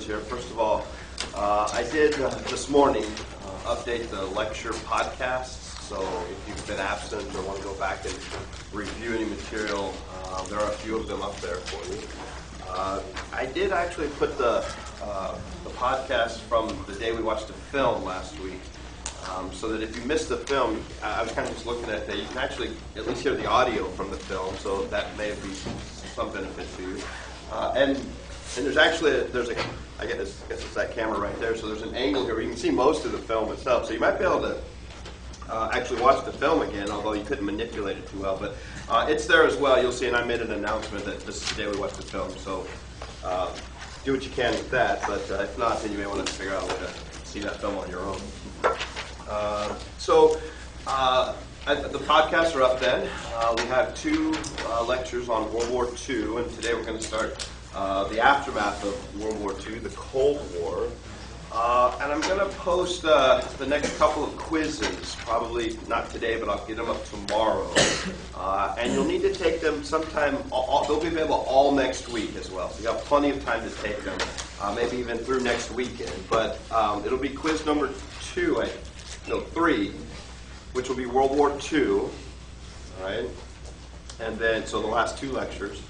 announcements here. First of all, I did this morning update the lecture podcasts. So if you've been absent or want to go back and review any material, there are a few of them up there for you. I did actually put the podcast from the day we watched the film last week, so that if you missed the film, I was kind of just looking at that, you can actually at least hear the audio from the film, so that may be some benefit to you. And there's actually I guess it's that camera right there, so there's an angle here where you can see most of the film itself, so you might be able to actually watch the film again, although you couldn't manipulate it too well, but it's there as well. You'll see, and I made an announcement that this is the day we watched the film, so do what you can with that, but if not, then you may want to figure out a way to see that film on your own. The podcasts are up then. We have two lectures on World War II, and today we're going to start the aftermath of World War II, the Cold War. And I'm going to post the next couple of quizzes, probably not today, but I'll get them up tomorrow. And you'll need to take them sometime, they'll be available all next week as well. So you have plenty of time to take them, maybe even through next weekend. But it'll be quiz number 3, which will be World War II, all right? And then, so the last two lectures.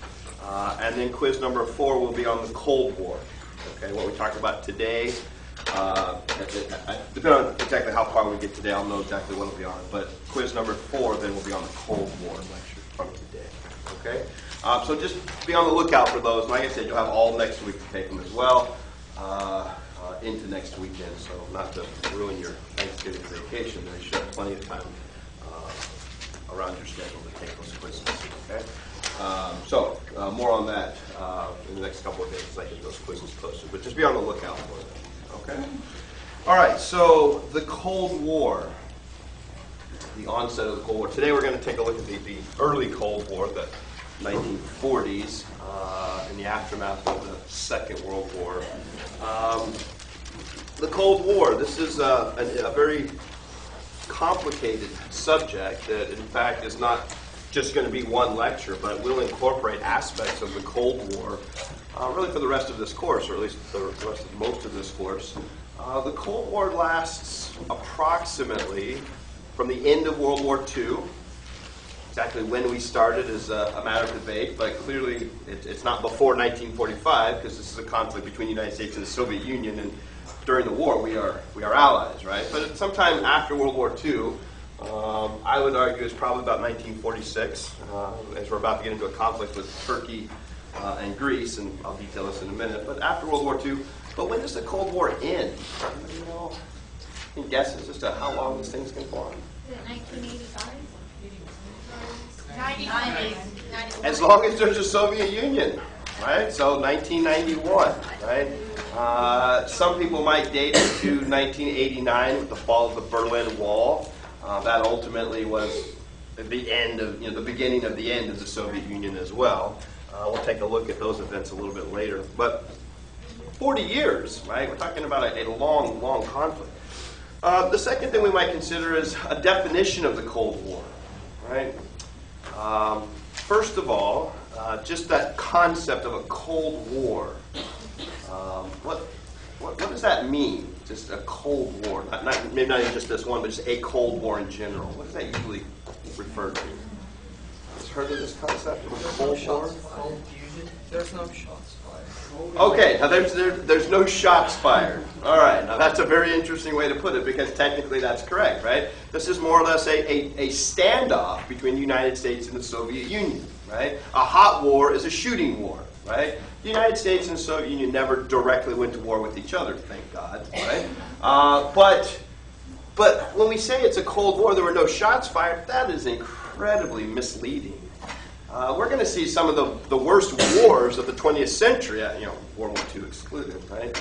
And then quiz number 4 will be on the Cold War, okay? What we talked about today, depending on exactly how far we get today, I'll know exactly what will be on it. But quiz number 4 then will be on the Cold War lecture from today, okay? So just be on the lookout for those. Like I said, you'll have all next week to take them as well. Into next weekend, so not to ruin your Thanksgiving vacation, you should have plenty of time around your schedule to take those quizzes, okay? So more on that in the next couple of days as I get those quizzes posted, but just be on the lookout for them, okay? All right, so the Cold War, the onset of the Cold War. Today we're going to take a look at the early Cold War, the 1940s, in the aftermath of the Second World War. The Cold War, this is a very complicated subject that, in fact, is not just going to be one lecture, but will incorporate aspects of the Cold War really for the rest of this course, or at least the rest of most of this course. The Cold War lasts approximately from the end of World War II. Exactly when we started is a matter of debate, but clearly it's not before 1945, because this is a conflict between the United States and the Soviet Union, and during the war we are allies, right? But sometime after World War II, I would argue it's probably about 1946, as we're about to get into a conflict with Turkey and Greece, and I'll detail this in a minute. But after World War II, but when does the Cold War end? You know, any guesses as to how long this thing's going to go on? Is it 1985? As long as there's a Soviet Union, right? So 1991, right? Some people might date it to 1989 with the fall of the Berlin Wall. That ultimately was the end of, the beginning of the end of the Soviet Union as well. We'll take a look at those events a little bit later. But 40 years, right? We're talking about a long, long conflict. The second thing we might consider is a definition of the Cold War, right? First of all, just that concept of a Cold War. What does that mean? Just a Cold War? Maybe not even just this one, but just a Cold War in general. What does that usually refer to? Has heard of this concept of a Cold War? Cold fusion. There's no shots fired. Okay, now there's no shots fired. All right, now that's a very interesting way to put it, because technically that's correct, right? This is more or less a standoff between the United States and the Soviet Union, right? A hot war is a shooting war, right? The United States and the Soviet Union never directly went to war with each other, thank God, right? But when we say it's a Cold War, there were no shots fired, that is incredibly misleading. We're going to see some of the worst wars of the 20th century, World War II excluded, right?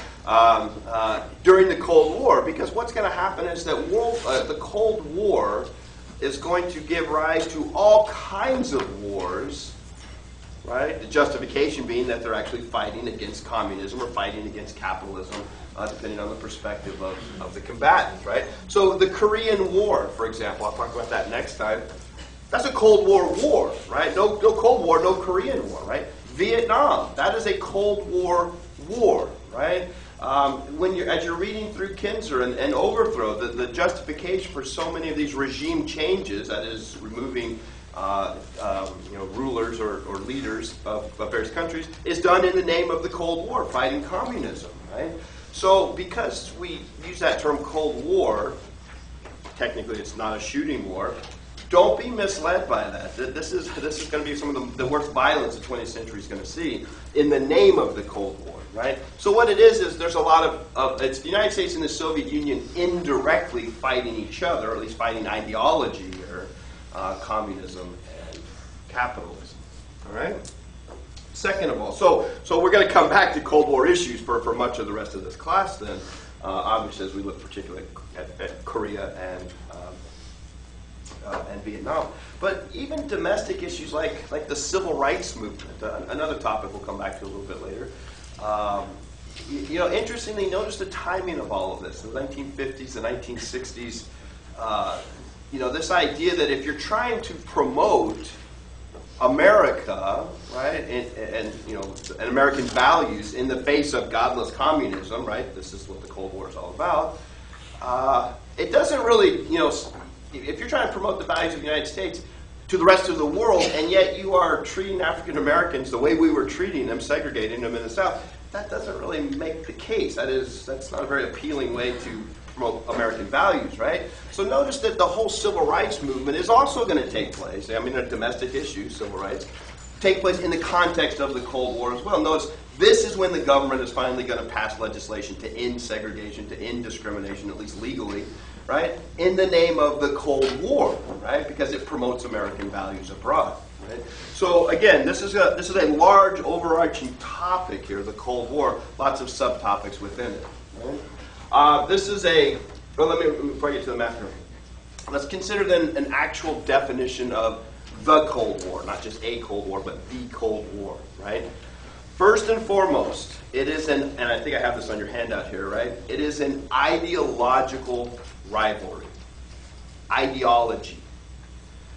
During the Cold War, because what's going to happen is that the Cold War is going to give rise to all kinds of wars, right? The justification being that they're actually fighting against communism or fighting against capitalism, depending on the perspective of the combatants, right? So the Korean War, for example, I'll talk about that next time. That's a Cold War, right? No Cold War, no Korean War, right? Vietnam, that is a Cold War, right? As you're reading through Kinzer and Overthrow, the justification for so many of these regime changes, that is removing rulers or leaders of various countries, is done in the name of the Cold War, fighting communism, right? So because we use that term Cold War, technically it's not a shooting war, don't be misled by that. This is going to be some of the worst violence the 20th century is going to see in the name of the Cold War, right? So what it is there's a lot of it's the United States and the Soviet Union indirectly fighting each other, or at least fighting ideology or communism and capitalism, all right? Second of all, so we're going to come back to Cold War issues for much of the rest of this class then, obviously as we look particularly at Korea and Vietnam. But even domestic issues like the civil rights movement, another topic we'll come back to a little bit later. Interestingly, notice the timing of all of this. The 1950s, the 1960s, this idea that if you're trying to promote America, right, and American values in the face of godless communism, right, this is what the Cold War is all about, it doesn't really, if you're trying to promote the values of the United States to the rest of the world, and yet you are treating African Americans the way we were treating them, segregating them in the South, that doesn't really make the case. That's not a very appealing way to promote American values, right? So notice that the whole civil rights movement is also going to take place. I mean, a domestic issue, civil rights, take place in the context of the Cold War as well. Notice this is when the government is finally going to pass legislation to end segregation, to end discrimination, at least legally, right? In the name of the Cold War, right? Because it promotes American values abroad, right? So again, this is a large overarching topic here, the Cold War. Lots of subtopics within it. Right? Let me before I get to the map here. Let's consider then an actual definition of the Cold War, not just a Cold War, but the Cold War, right? First and foremost, it is and I think I have this on your handout here, right? It is an ideological rivalry. Ideology.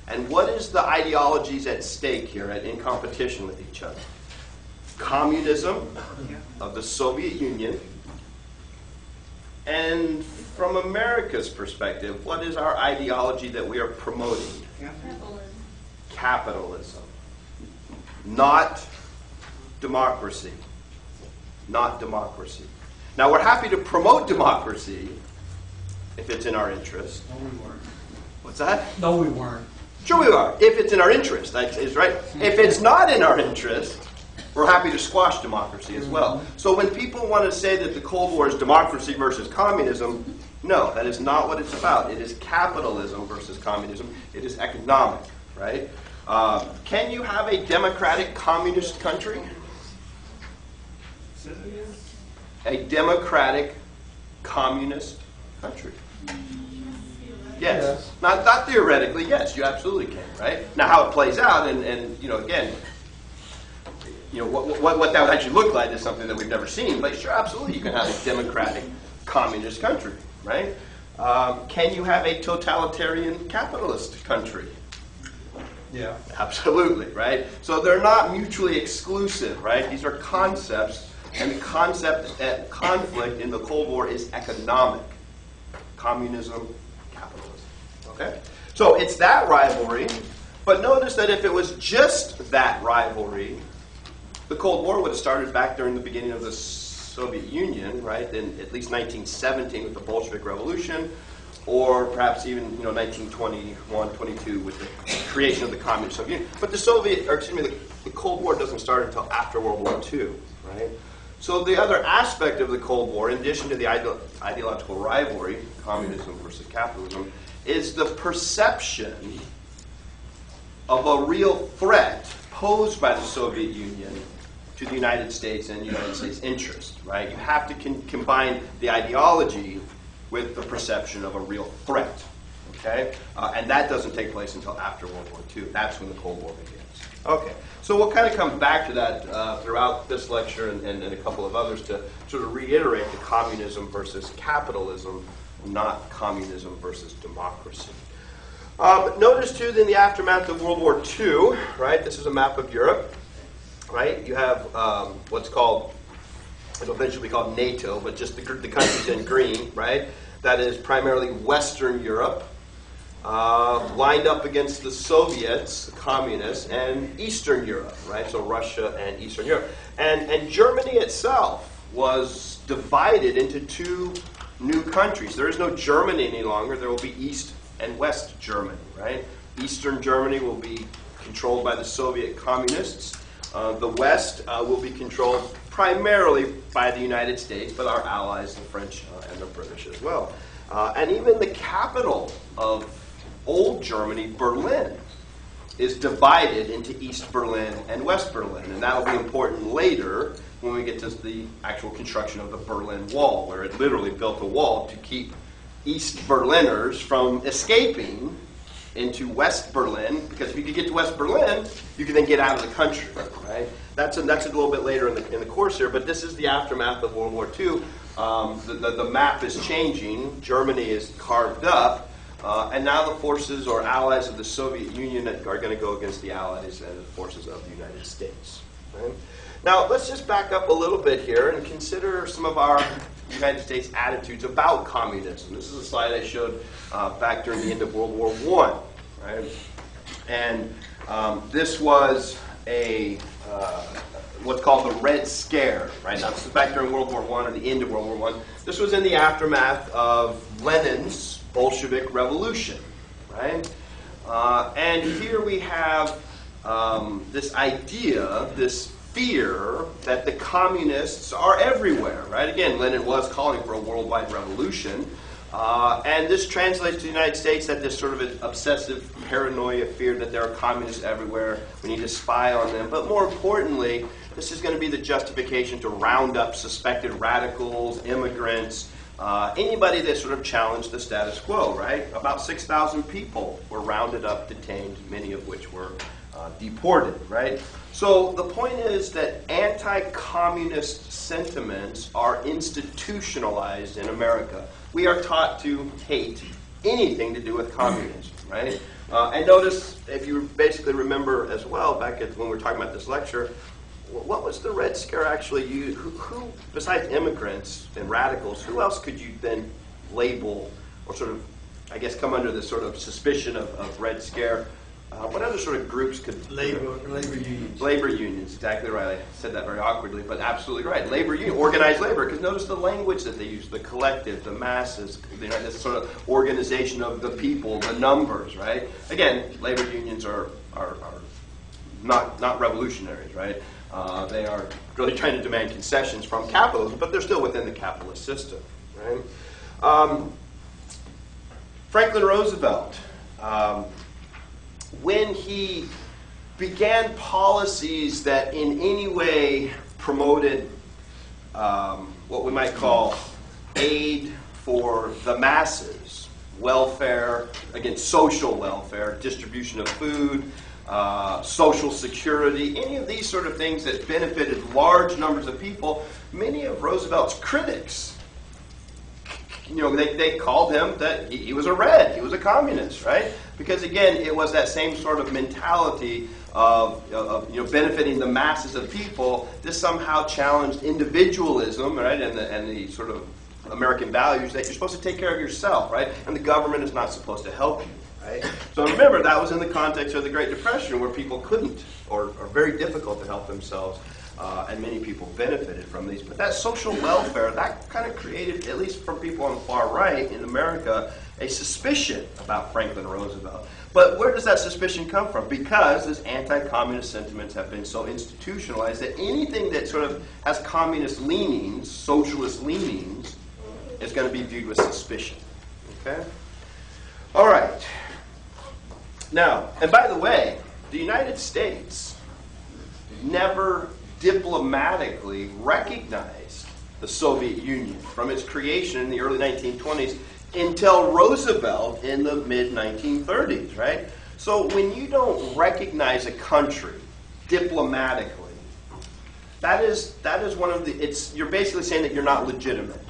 And what is the ideologies at stake here in competition with each other? Communism of the Soviet Union. And from America's perspective, what is our ideology that we are promoting? Capitalism. Not democracy. Not democracy. Now, we're happy to promote democracy if it's in our interest. No, we weren't. What's that? No, we weren't. Sure we are, if it's in our interest, that is right. If it's not in our interest, we're happy to squash democracy as well. So when people want to say that the Cold War is democracy versus communism, no, that is not what it's about. It is capitalism versus communism. It is economic, right? Can you have a democratic communist country? A democratic communist country. Yes. Not theoretically, yes, you absolutely can, right? Now how it plays out, and again, what that would actually look like is something that we've never seen, but sure, absolutely you can have a democratic communist country, right? Can you have a totalitarian capitalist country? Yeah. Absolutely, right? So they're not mutually exclusive, right? These are concepts, and the concept at conflict in the Cold War is economic. Communism, capitalism. Okay? So it's that rivalry, but notice that if it was just that rivalry, the Cold War would have started back during the beginning of the Soviet Union, right? In at least 1917 with the Bolshevik Revolution, or perhaps even 1921, 22 with the creation of the Communist Soviet Union. But the Cold War doesn't start until after World War II, right? So the other aspect of the Cold War, in addition to the ideological rivalry, communism versus capitalism, is the perception of a real threat posed by the Soviet Union to the United States and United States interests, right? You have to combine the ideology with the perception of a real threat, okay? And that doesn't take place until after World War II. That's when the Cold War begins. Okay, so we'll kind of come back to that throughout this lecture and a couple of others to sort of reiterate the communism versus capitalism, not communism versus democracy. Notice, too, in the aftermath of World War II, right, this is a map of Europe, right? You have what's called it'll eventually be called NATO, but just the countries in green, right? That is primarily Western Europe, lined up against the Soviets, the communists, and Eastern Europe, right? So Russia and Eastern Europe. And Germany itself was divided into two new countries. There is no Germany any longer. There will be East and West Germany, right? Eastern Germany will be controlled by the Soviet communists. The West will be controlled primarily by the United States, but our allies, the French and the British as well. And even the capital of old Germany, Berlin, is divided into East Berlin and West Berlin. And that will be important later when we get to the actual construction of the Berlin Wall, where it literally built a wall to keep East Berliners from escaping into West Berlin, because if you could get to West Berlin, you can then get out of the country, right? That's a little bit later in the course here, but this is the aftermath of World War II. The map is changing. Germany is carved up, and now the forces or allies of the Soviet Union are going to go against the allies and the forces of the United States. Right? Now, let's just back up a little bit here and consider some of our United States attitudes about communism. This is a slide I showed back during the end of World War I. Right? And this was what's called the Red Scare. Right? Now, this is back during World War I or the end of World War I. This was in the aftermath of Lenin's Bolshevik Revolution. Right? And here we have this idea, this fear that the communists are everywhere, right? Again, Lenin was calling for a worldwide revolution, and this translates to the United States that this sort of obsessive paranoia fear that there are communists everywhere, we need to spy on them, but more importantly, this is going to be the justification to round up suspected radicals, immigrants, anybody that sort of challenged the status quo, right? About 6,000 people were rounded up, detained, many of which were deported, right? So the point is that anti-communist sentiments are institutionalized in America. We are taught to hate anything to do with communism, right? And notice, if you basically remember as well, back when we were talking about this lecture, what was the Red Scare actually used? Who, besides immigrants and radicals, who else could you then label or sort of, I guess, come under this sort of suspicion of Red Scare? What other sort of groups could... Labor unions. Labor unions, exactly right. I said that very awkwardly, but absolutely right. Labor union, organized labor, because notice the language that they use, the collective, the masses, this sort of organization of the people, the numbers, right? Again, labor unions are not revolutionaries, right? They are really trying to demand concessions from capitalism, but they're still within the capitalist system, right? Franklin Roosevelt, when he began policies that in any way promoted what we might call aid for the masses, welfare, again, social welfare, distribution of food, social security, any of these sort of things that benefited large numbers of people, many of Roosevelt's critics, they called him that he was a red, he was a communist, right? Because again, it was that same sort of mentality of benefiting the masses of people. This somehow challenged individualism, right, and the sort of American values that you're supposed to take care of yourself, right, and the government is not supposed to help you. Right? So remember, that was in the context of the Great Depression, where people couldn't or very difficult to help themselves, and many people benefited from these. But that social welfare, that kind of created, at least from people on the far right in America, a suspicion about Franklin Roosevelt. But where does that suspicion come from? Because these anti-communist sentiments have been so institutionalized that anything that sort of has communist leanings, socialist leanings, is going to be viewed with suspicion. Okay? All right. Now, and by the way, the United States never diplomatically recognized the Soviet Union from its creation in the early 1920s until Roosevelt in the mid-1930s, right? So when you don't recognize a country diplomatically, that is one of the, you're basically saying that you're not legitimate,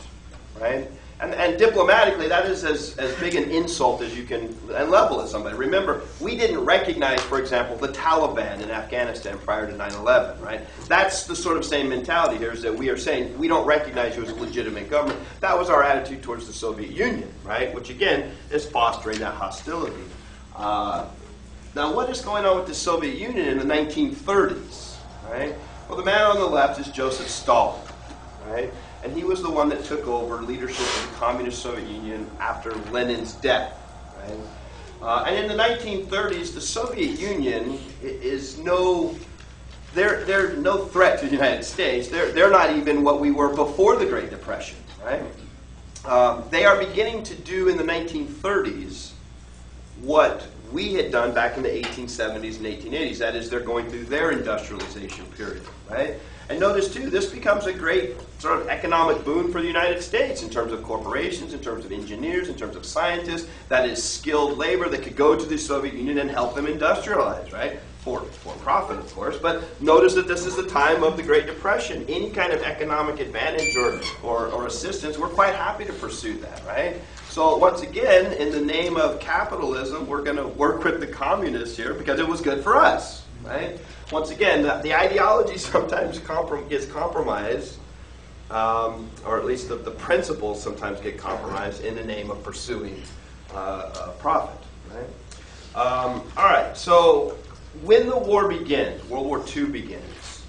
right? And diplomatically, that is as big an insult as you can and level at somebody. Remember, we didn't recognize, for example, the Taliban in Afghanistan prior to 9/11, right? That's the sort of same mentality here, is that we are saying we don't recognize you as a legitimate government. That was our attitude towards the Soviet Union, right? Which, again, is fostering that hostility. Now, what is going on with the Soviet Union in the 1930s, right? Well, the man on the left is Joseph Stalin, right? And he was the one that took over leadership of the Communist Soviet Union after Lenin's death, right? And in the 1930s, the Soviet Union is they're no threat to the United States. They're not even what we were before the Great Depression, right? They are beginning to do in the 1930s what we had done back in the 1870s and 1880s. That is, they're going through their industrialization period, right? And notice, too, this becomes a great sort of economic boon for the United States in terms of corporations, in terms of engineers, in terms of scientists. That is skilled labor that could go to the Soviet Union and help them industrialize, right? For profit, of course. But notice that this is the time of the Great Depression. Any kind of economic advantage or assistance, we're quite happy to pursue that, right? So once again, in the name of capitalism, we're going to work with the communists here because it was good for us, right? Once again, the ideology sometimes gets compromised, or at least the principles sometimes get compromised in the name of pursuing profit, right? All right, so when the war begins, World War II begins,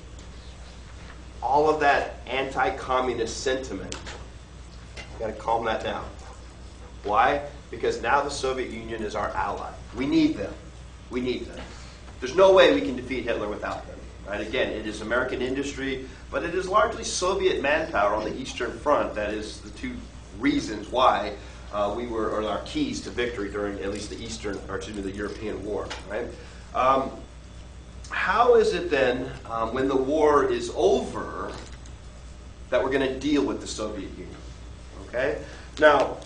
all of that anti-communist sentiment, you've got to calm that down. Why? Because now the Soviet Union is our ally. We need them. We need them. There's no way we can defeat Hitler without them. Right? Again, it is American industry, but it is largely Soviet manpower on the Eastern Front. That is the two reasons why or our keys to victory during at least the European War. Right? How is it then, when the war is over, that we're going to deal with the Soviet Union? Okay? Now,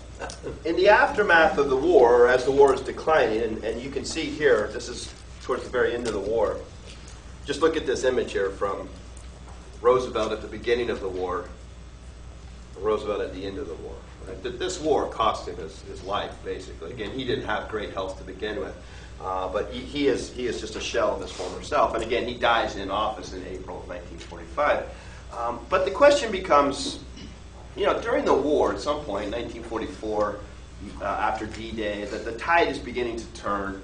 in the aftermath of the war, or as the war is declining, and you can see here, this is towards the very end of the war. Just look at this image here from Roosevelt at the beginning of the war, Roosevelt at the end of the war. Right? This war cost him his life, basically. Again, he didn't have great health to begin with, but he is just a shell of his former self. And again, he dies in office in April of 1945. But the question becomes, during the war, at some point, 1944, after D-Day, the tide is beginning to turn.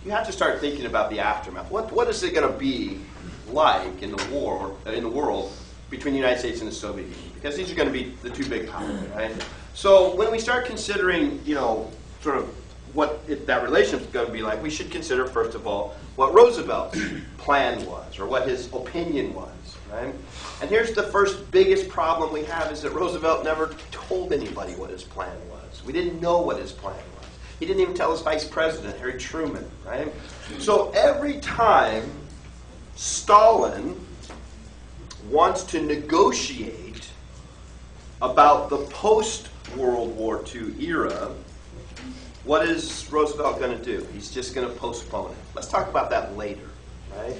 You have to start thinking about the aftermath. What is it going to be like in the war, in the world, between the United States and the Soviet Union? Because these are going to be the two big powers, right? So when we start considering, sort of what that relationship is going to be like, we should consider, first of all, what Roosevelt's plan was, or what his opinion was, right? And here's the first biggest problem we have, is that Roosevelt never told anybody what his plan was. We didn't know what his plan was. He didn't even tell his vice president, Harry Truman, right? So every time Stalin wants to negotiate about the post-World War II era, what is Roosevelt going to do? He's just going to postpone it. Let's talk about that later, right?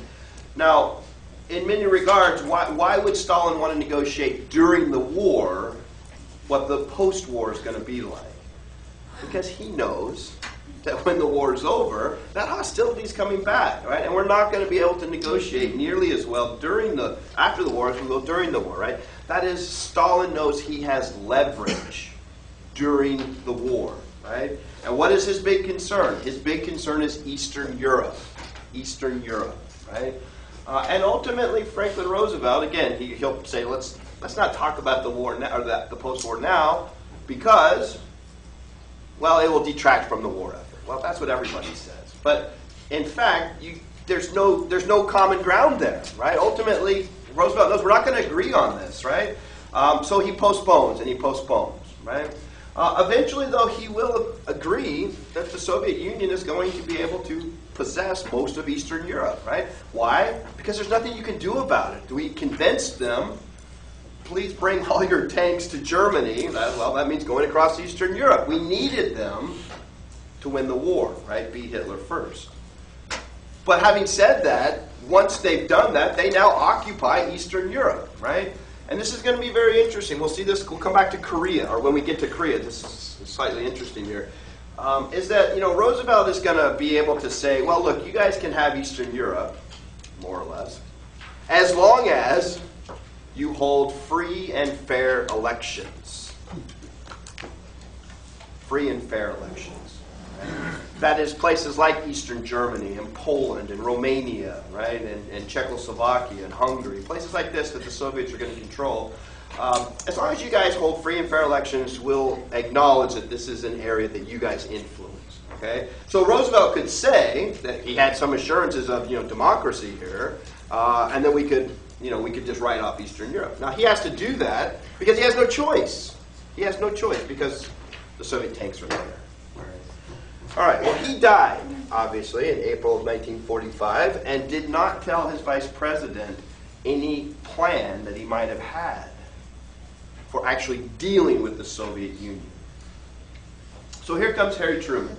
Now, in many regards, why would Stalin want to negotiate during the war what the post-war is going to be like? Because he knows that when the war is over, that hostility is coming back, right? And we're not going to be able to negotiate nearly as well after the war as we will during the war, right? That is, Stalin knows he has leverage during the war, right? And what is his big concern? His big concern is Eastern Europe. Eastern Europe, right? And ultimately, Franklin Roosevelt, again, he'll say, let's not talk about the war now, or the post-war now, because, well, it will detract from the war effort. Well, that's what everybody says. But in fact, there's no common ground there, right? Ultimately, Roosevelt knows we're not going to agree on this, right? So he postpones and he postpones, right? Eventually, though, he will agree that the Soviet Union is going to be able to possess most of Eastern Europe, right? Why? Because there's nothing you can do about it. We convinced them, please bring all your tanks to Germany. Well, that means going across Eastern Europe. We needed them to win the war, right? Beat Hitler first. But having said that, once they've done that, they now occupy Eastern Europe, right? And this is going to be very interesting. We'll see this, we'll come back to Korea, or when we get to Korea, this is slightly interesting here, is that, Roosevelt is going to be able to say, well, look, you guys can have Eastern Europe, more or less, as long as you hold free and fair elections. Free and fair elections. That is, places like Eastern Germany and Poland and Romania, right, and Czechoslovakia and Hungary, places like this that the Soviets are going to control. As long as you guys hold free and fair elections, we'll acknowledge that this is an area that you guys influence. Okay, so Roosevelt could say that he had some assurances of democracy here, and then we could just write off Eastern Europe. Now he has to do that because he has no choice. He has no choice because the Soviet tanks are there. All right, well, he died, obviously, in April of 1945 and did not tell his vice president any plan that he might have had for actually dealing with the Soviet Union. So here comes Harry Truman.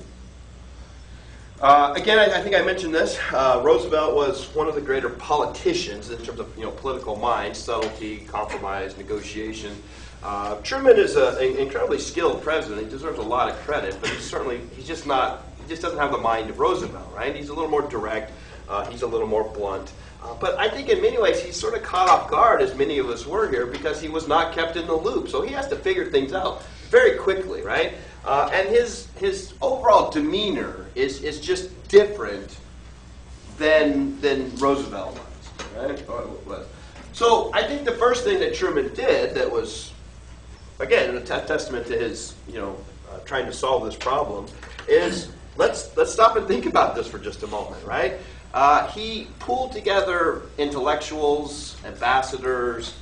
Again, I think I mentioned this. Roosevelt was one of the greater politicians in terms of political mind, subtlety, compromise, negotiation. Truman is an incredibly skilled president. He deserves a lot of credit, but he just doesn't have the mind of Roosevelt, right? He's a little more direct. He's a little more blunt. But I think in many ways he's sort of caught off guard, as many of us were here, because he was not kept in the loop. So he has to figure things out very quickly, right? And his overall demeanor is just different than Roosevelt was, right? So I think the first thing that Truman did that was, again, a testament to his, trying to solve this problem, is let's stop and think about this for just a moment, right? He pulled together intellectuals, ambassadors,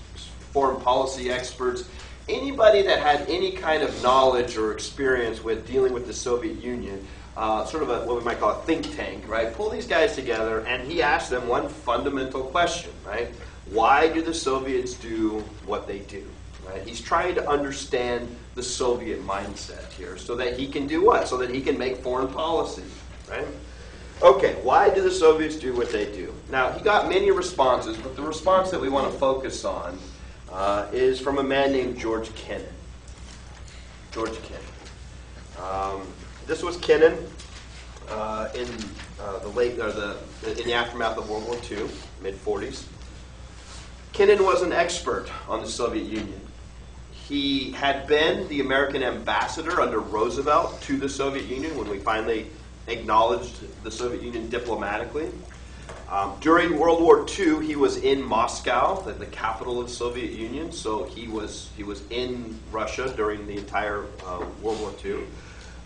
foreign policy experts, anybody that had any kind of knowledge or experience with dealing with the Soviet Union, sort of what we might call a think tank, right? Pull these guys together, and he asked them one fundamental question, right? Why do the Soviets do what they do? Right? He's trying to understand the Soviet mindset here so that he can do what? So that he can make foreign policy, right? Okay, why do the Soviets do what they do? Now, he got many responses, but the response that we want to focus on is from a man named George Kennan. George Kennan. This was Kennan in the aftermath of World War II, mid-40s. Kennan was an expert on the Soviet Union. He had been the American ambassador under Roosevelt to the Soviet Union when we finally acknowledged the Soviet Union diplomatically. During World War II, he was in Moscow, the capital of the Soviet Union, so he was in Russia during the entire World War II.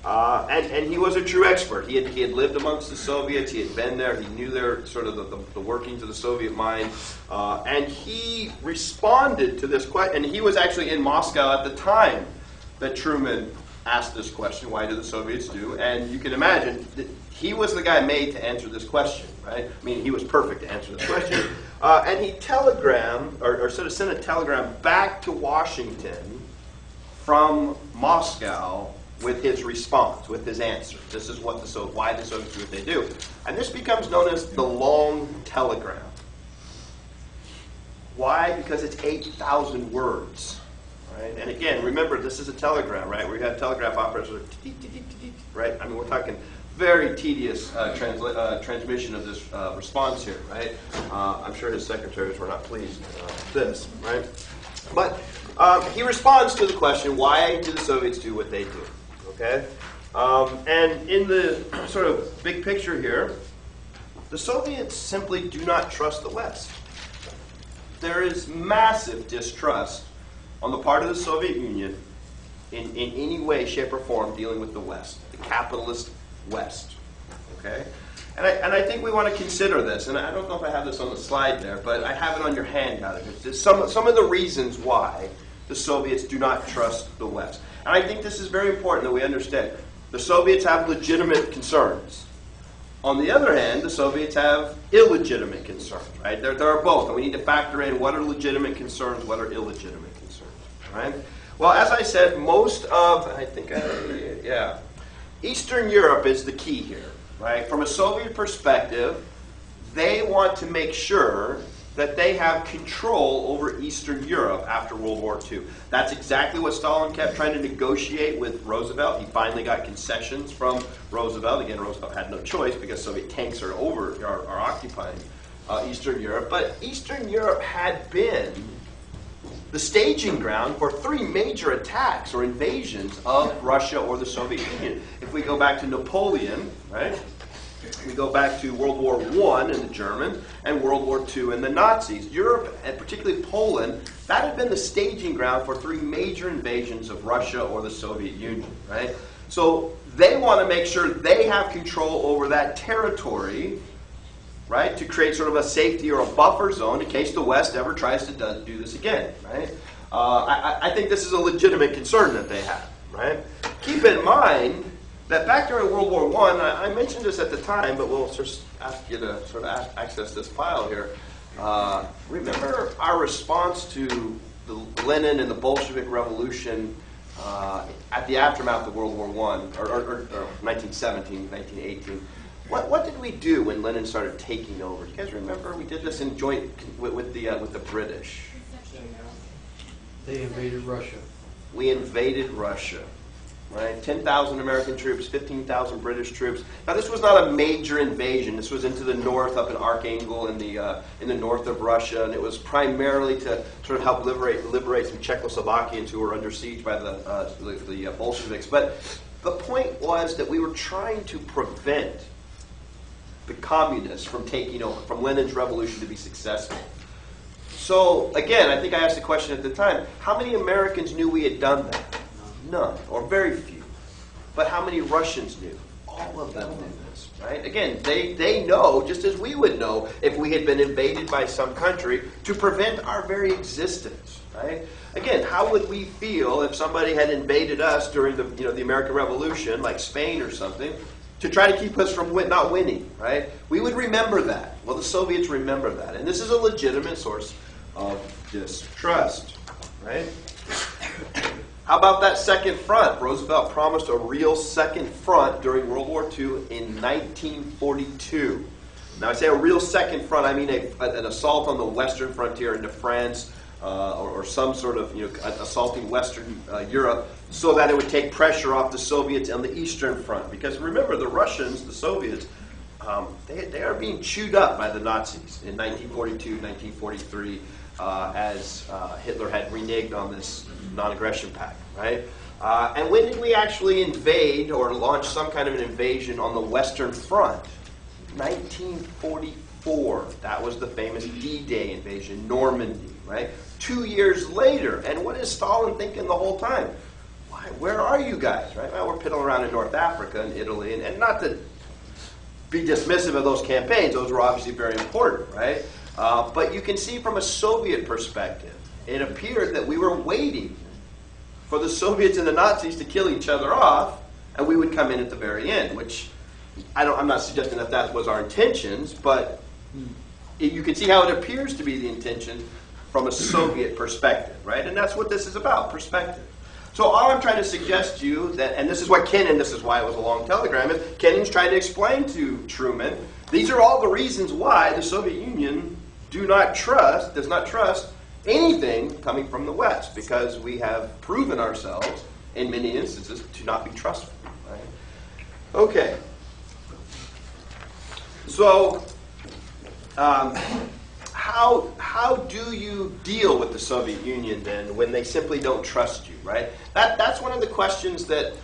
And he was a true expert. He had lived amongst the Soviets. He had been there. He knew their sort of the workings of the Soviet mind. And he responded to this question. And he was actually in Moscow at the time that Truman asked this question, why do the Soviets do? And you can imagine that he was the guy made to answer this question, right? I mean, he was perfect to answer this question. And he telegrammed, or sort of sent a telegram back to Washington from Moscow with his response, with his answer. This is why the Soviets do what they do. And this becomes known as the long telegram. Why? Because it's 8,000 words. Right? And again, remember, this is a telegram, right? We have telegraph operators, right? I mean, we're talking very tedious transmission of this response here, right? I'm sure his secretaries were not pleased with this, right? But he responds to the question, why do the Soviets do what they do? Okay? And in the sort of big picture here, the Soviets simply do not trust the West. There is massive distrust on the part of the Soviet Union in any way, shape, or form dealing with the West, the capitalist West. Okay? And I think we want to consider this, and I don't know if I have this on the slide there, but I have it on your handout. It's some of the reasons why the Soviets do not trust the West. And I think this is very important that we understand. The Soviets have legitimate concerns. On the other hand, the Soviets have illegitimate concerns, right? There are both, and we need to factor in what are legitimate concerns, what are illegitimate concerns, right? Well, as I said, Eastern Europe is the key here, right? From a Soviet perspective, they want to make sure that they have control over Eastern Europe after World War II. That's exactly what Stalin kept trying to negotiate with Roosevelt. He finally got concessions from Roosevelt. Again, Roosevelt had no choice because Soviet tanks are occupying Eastern Europe. But Eastern Europe had been the staging ground for three major attacks or invasions of Russia or the Soviet Union. If we go back to Napoleon, right? We go back to World War I and the Germans, and World War II and the Nazis. Europe, and particularly Poland, that had been the staging ground for three major invasions of Russia or the Soviet Union, right? So they want to make sure they have control over that territory, right, to create sort of a safety or a buffer zone in case the West ever tries to do this again, right? I think this is a legitimate concern that they have, right? Keep in mind that back during World War I mentioned this at the time, but we'll sort of ask you to sort of access this file here. Remember our response to the Lenin and the Bolshevik Revolution at the aftermath of World War I, or 1917, 1918. What did we do when Lenin started taking over? Do you guys remember? We did this in joint with the British. They invaded Russia. We invaded Russia. Right, 10,000 American troops, 15,000 British troops. Now, this was not a major invasion. This was into the north, up in Archangel, in the north of Russia, and it was primarily to sort of help liberate some Czechoslovakians who were under siege by the Bolsheviks. But the point was that we were trying to prevent the communists from taking over, from Lenin's revolution to be successful. So, again, I think I asked the question at the time: how many Americans knew we had done that? None, or very few. But how many Russians knew? All of them knew this, right? Again, they know, just as we would know if we had been invaded by some country, to prevent our very existence, right? Again, how would we feel if somebody had invaded us during the American Revolution, like Spain or something, to try to keep us from not winning, right? We would remember that. Well, the Soviets remember that. And this is a legitimate source of distrust, right? How about that second front? Roosevelt promised a real second front during World War II in 1942. Now, I say a real second front, I mean an assault on the western frontier into France, or some sort of assaulting Western Europe, so that it would take pressure off the Soviets on the Eastern Front. Because remember, the Russians, the Soviets, they are being chewed up by the Nazis in 1942, 1943, as Hitler had reneged on this non-aggression pact, right? And when did we actually invade or launch some kind of an invasion on the Western Front? 1944. That was the famous D-Day invasion, Normandy, right? 2 years later. And what is Stalin thinking the whole time? Where are you guys, right? Well, we're piddling around in North Africa and Italy, and not to be dismissive of those campaigns. Those were obviously very important, right? But you can see from a Soviet perspective, it appeared that we were waiting for the Soviets and the Nazis to kill each other off, and we would come in at the very end, which I'm not suggesting that was our intentions, but you can see how it appears to be the intention from a Soviet perspective, right? And that's what this is about, perspective. So all I'm trying to suggest to you, and this is what Kennan, this is why it was a long telegram, is Kennan's trying to explain to Truman, these are all the reasons why the Soviet Union does not trust anything coming from the West, because we have proven ourselves, in many instances, to not be trustful. Right? Okay. So, how do you deal with the Soviet Union then when they simply don't trust you? Right. That's one of the questions that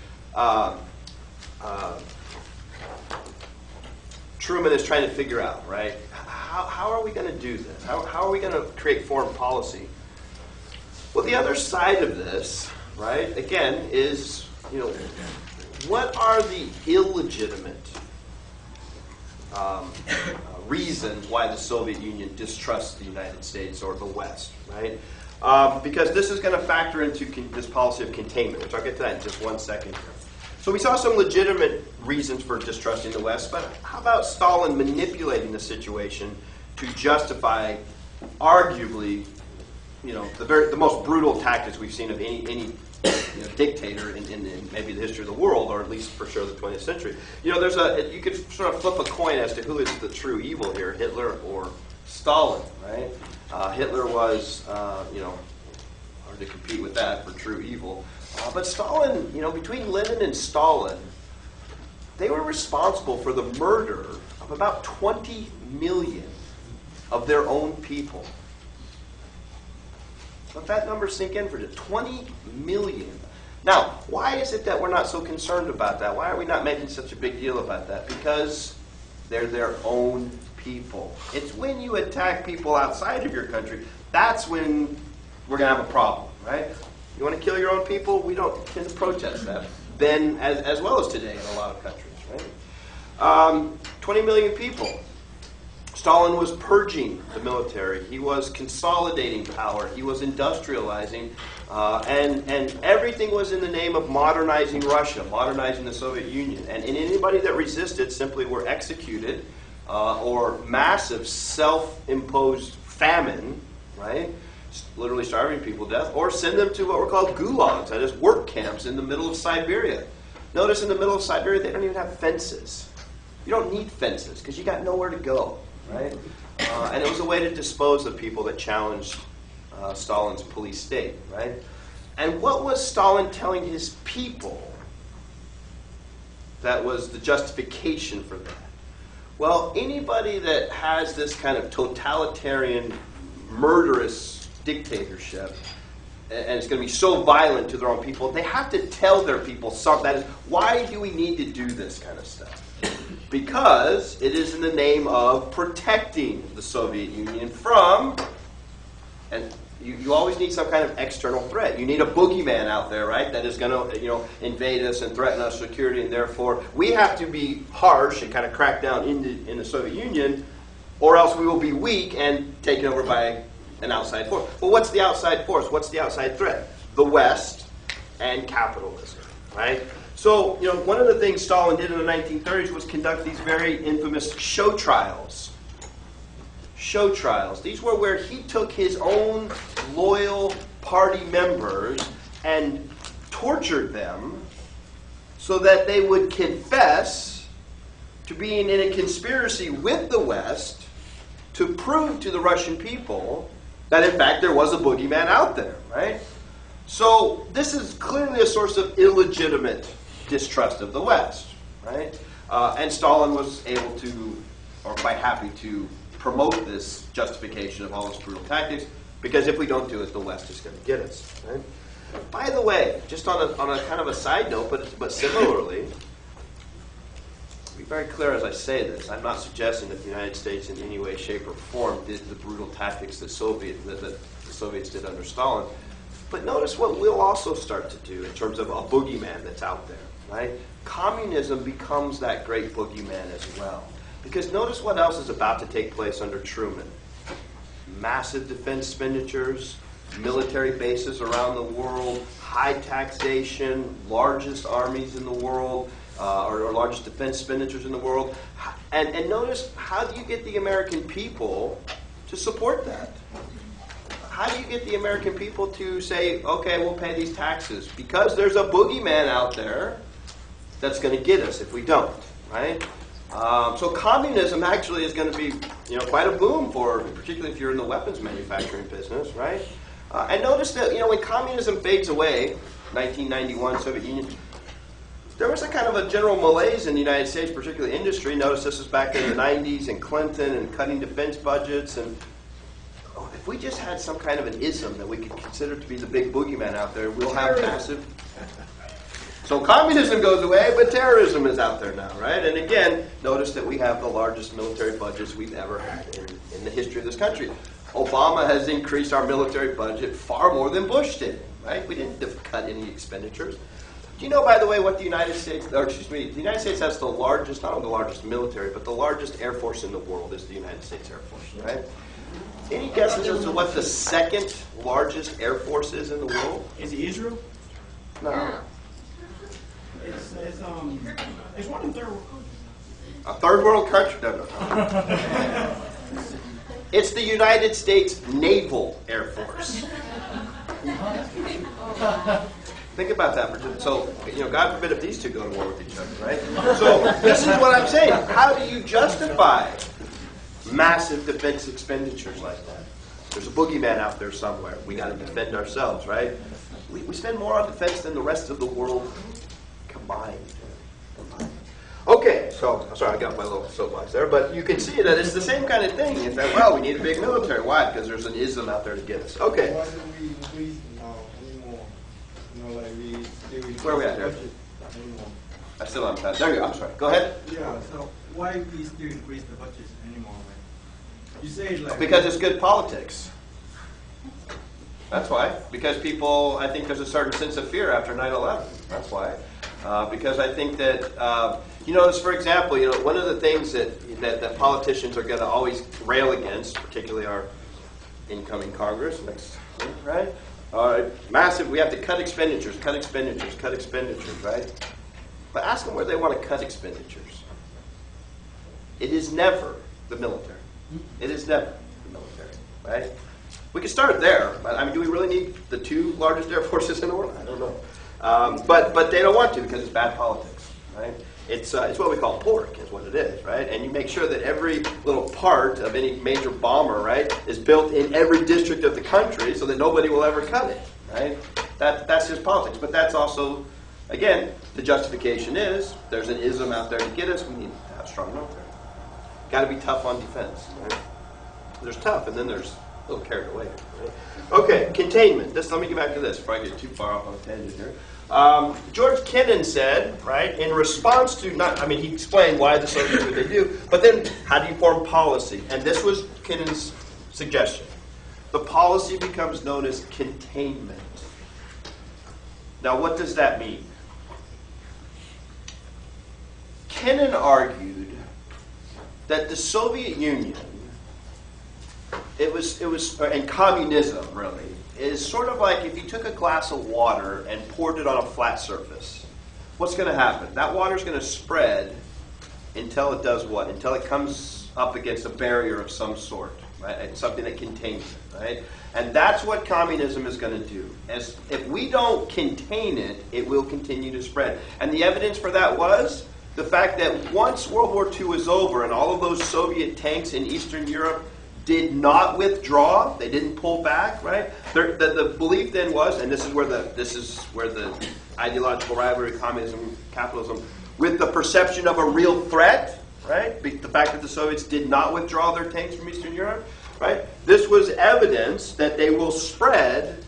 Truman is trying to figure out. Right. How are we going to do this? How are we going to create foreign policy? Well, the other side of this, right, again, is, what are the illegitimate reasons why the Soviet Union distrusts the United States or the West, right? Because this is going to factor into this policy of containment, which I'll get to that in just 1 second here. So we saw some legitimate reasons for distrusting the West, but how about Stalin manipulating the situation to justify, arguably, the most brutal tactics we've seen of any dictator in maybe the history of the world, or at least for sure the 20th century. You could sort of flip a coin as to who is the true evil here, Hitler or Stalin, right? Hitler was, hard to compete with that for true evil. But Stalin, between Lenin and Stalin, they were responsible for the murder of about 20 million of their own people. Let that number sink in for just 20 million. Now, why is it that we're not so concerned about that? Why are we not making such a big deal about that? Because they're their own people. It's when you attack people outside of your country, that's when we're going to have a problem, right? You want to kill your own people? We don't tend to protest that. Then, as well as today in a lot of countries, right? 20 million people. Stalin was purging the military. He was consolidating power. He was industrializing. And everything was in the name of modernizing Russia, modernizing the Soviet Union. And anybody that resisted simply were executed or massive self-imposed famine, right? Literally starving people to death, or send them to what were called gulags, that is work camps in the middle of Siberia. Notice in the middle of Siberia, they don't even have fences. You don't need fences because you got nowhere to go, right? And it was a way to dispose of people that challenged Stalin's police state, right? And what was Stalin telling his people that was the justification for that? Well, anybody that has this kind of totalitarian, murderous dictatorship, and it's going to be so violent to their own people, they have to tell their people something. That is, why do we need to do this kind of stuff? Because it is in the name of protecting the Soviet Union from, and you always need some kind of external threat. You need a boogeyman out there, right, that is going to invade us and threaten our security, and therefore we have to be harsh and kind of crack down in the Soviet Union, or else we will be weak and taken over by an outside force. Well, what's the outside force? What's the outside threat? The West and capitalism, right? So, one of the things Stalin did in the 1930s was conduct these very infamous show trials. Show trials. These were where he took his own loyal party members and tortured them so that they would confess to being in a conspiracy with the West to prove to the Russian people that, in fact, there was a boogeyman out there, right? So this is clearly a source of illegitimate distrust of the West, right? And Stalin was able to, or quite happy to, promote this justification of all this brutal tactics, because if we don't do it, the West is going to get us, right? By the way, just on a kind of a side note, but similarly, to be very clear as I say this, I'm not suggesting that the United States in any way, shape, or form did the brutal tactics that the Soviets did under Stalin. But notice what we'll also start to do in terms of a boogeyman that's out there, right? Communism becomes that great boogeyman as well. Because notice what else is about to take place under Truman. Massive defense expenditures, military bases around the world, high taxation, largest armies in the world, or largest defense expenditures in the world. And notice, how do you get the American people to support that? How do you get the American people to say, okay, we'll pay these taxes? Because there's a boogeyman out there that's going to get us if we don't, right? So communism actually is going to be, quite a boom for, particularly if you're in the weapons manufacturing business, right? And notice that, when communism fades away, 1991, Soviet Union, there was a kind of a general malaise in the United States, particularly industry. Notice this was back in the 90s and Clinton and cutting defense budgets. And if we just had some kind of an ism that we could consider to be the big boogeyman out there, we'll have massive... So communism goes away, but terrorism is out there now, right? And again, notice that we have the largest military budgets we've ever had in the history of this country. Obama has increased our military budget far more than Bush did, right? We didn't cut any expenditures. Do you know, by the way, what the United States, the United States has the largest, not only the largest military, but the largest air force in the world is the United States Air Force, right? Any guesses as to what the second largest air force is in the world? Is it Israel? No. It's one in third world country. A third world country? No. It's the United States Naval Air Force. Think about that. So, God forbid if these two go to war with each other, right? So, this is what I'm saying. How do you justify massive defense expenditures like that. There's a boogeyman out there somewhere. We got to defend ourselves, right? We spend more on defense than the rest of the world combined. Okay, so, sorry, I got my little soapbox there, but you can see that it's the same kind of thing. It's that, well, we need a big military. Why? Because there's an ism out there to get us. Okay. Why don't we increase now anymore? Like we still increase Where are we at the here? budget anymore? I still haven't passed. There you go. I'm sorry. Go ahead. Yeah, so why we still increase the budget anymore? Like, you say like Because it's good politics. That's why. Because people, I think there's a certain sense of fear after 9/11. That's why. Because I think that, you notice, for example, one of the things that politicians are going to always rail against, particularly our incoming Congress next week, right? Massive, we have to cut expenditures, right? But ask them where they want to cut expenditures. It is never the military. It is never the military, right? We can start there. I mean, do we really need the two largest air forces in the world? I don't know. But they don't want to because it's bad politics, right? It's what we call pork, is what it is, right? And you make sure that every little part of any major bomber, right, is built in every district of the country so that nobody will ever cut it, right? That's his politics. But that's also, again, the justification is there's an ism out there to get us. We need to have strong military. Got to be tough on defense, right? There's tough, and then there's a little carried away, right? Okay, containment. Let me get back to this before I get too far off on a tangent here. George Kennan said, right, in response to, he explained why the Soviets do what they do, but then how do you form policy? And this was Kennan's suggestion. The policy becomes known as containment. Now, what does that mean? Kennan argued that the Soviet Union, and communism really, is sort of like if you took a glass of water and poured it on a flat surface. What's going to happen? That water's going to spread until it does what? Until it comes up against a barrier of some sort, right? It's something that contains it, right? And that's what communism is going to do. As if we don't contain it, it will continue to spread. And the evidence for that was the fact that once World War II was over and all of those Soviet tanks in Eastern Europe did not withdraw, they didn't pull back, right? The belief then was, and this is where the ideological rivalry, communism, capitalism, with the perception of a real threat, right? The fact that the Soviets did not withdraw their tanks from Eastern Europe, right? This was evidence that they will spread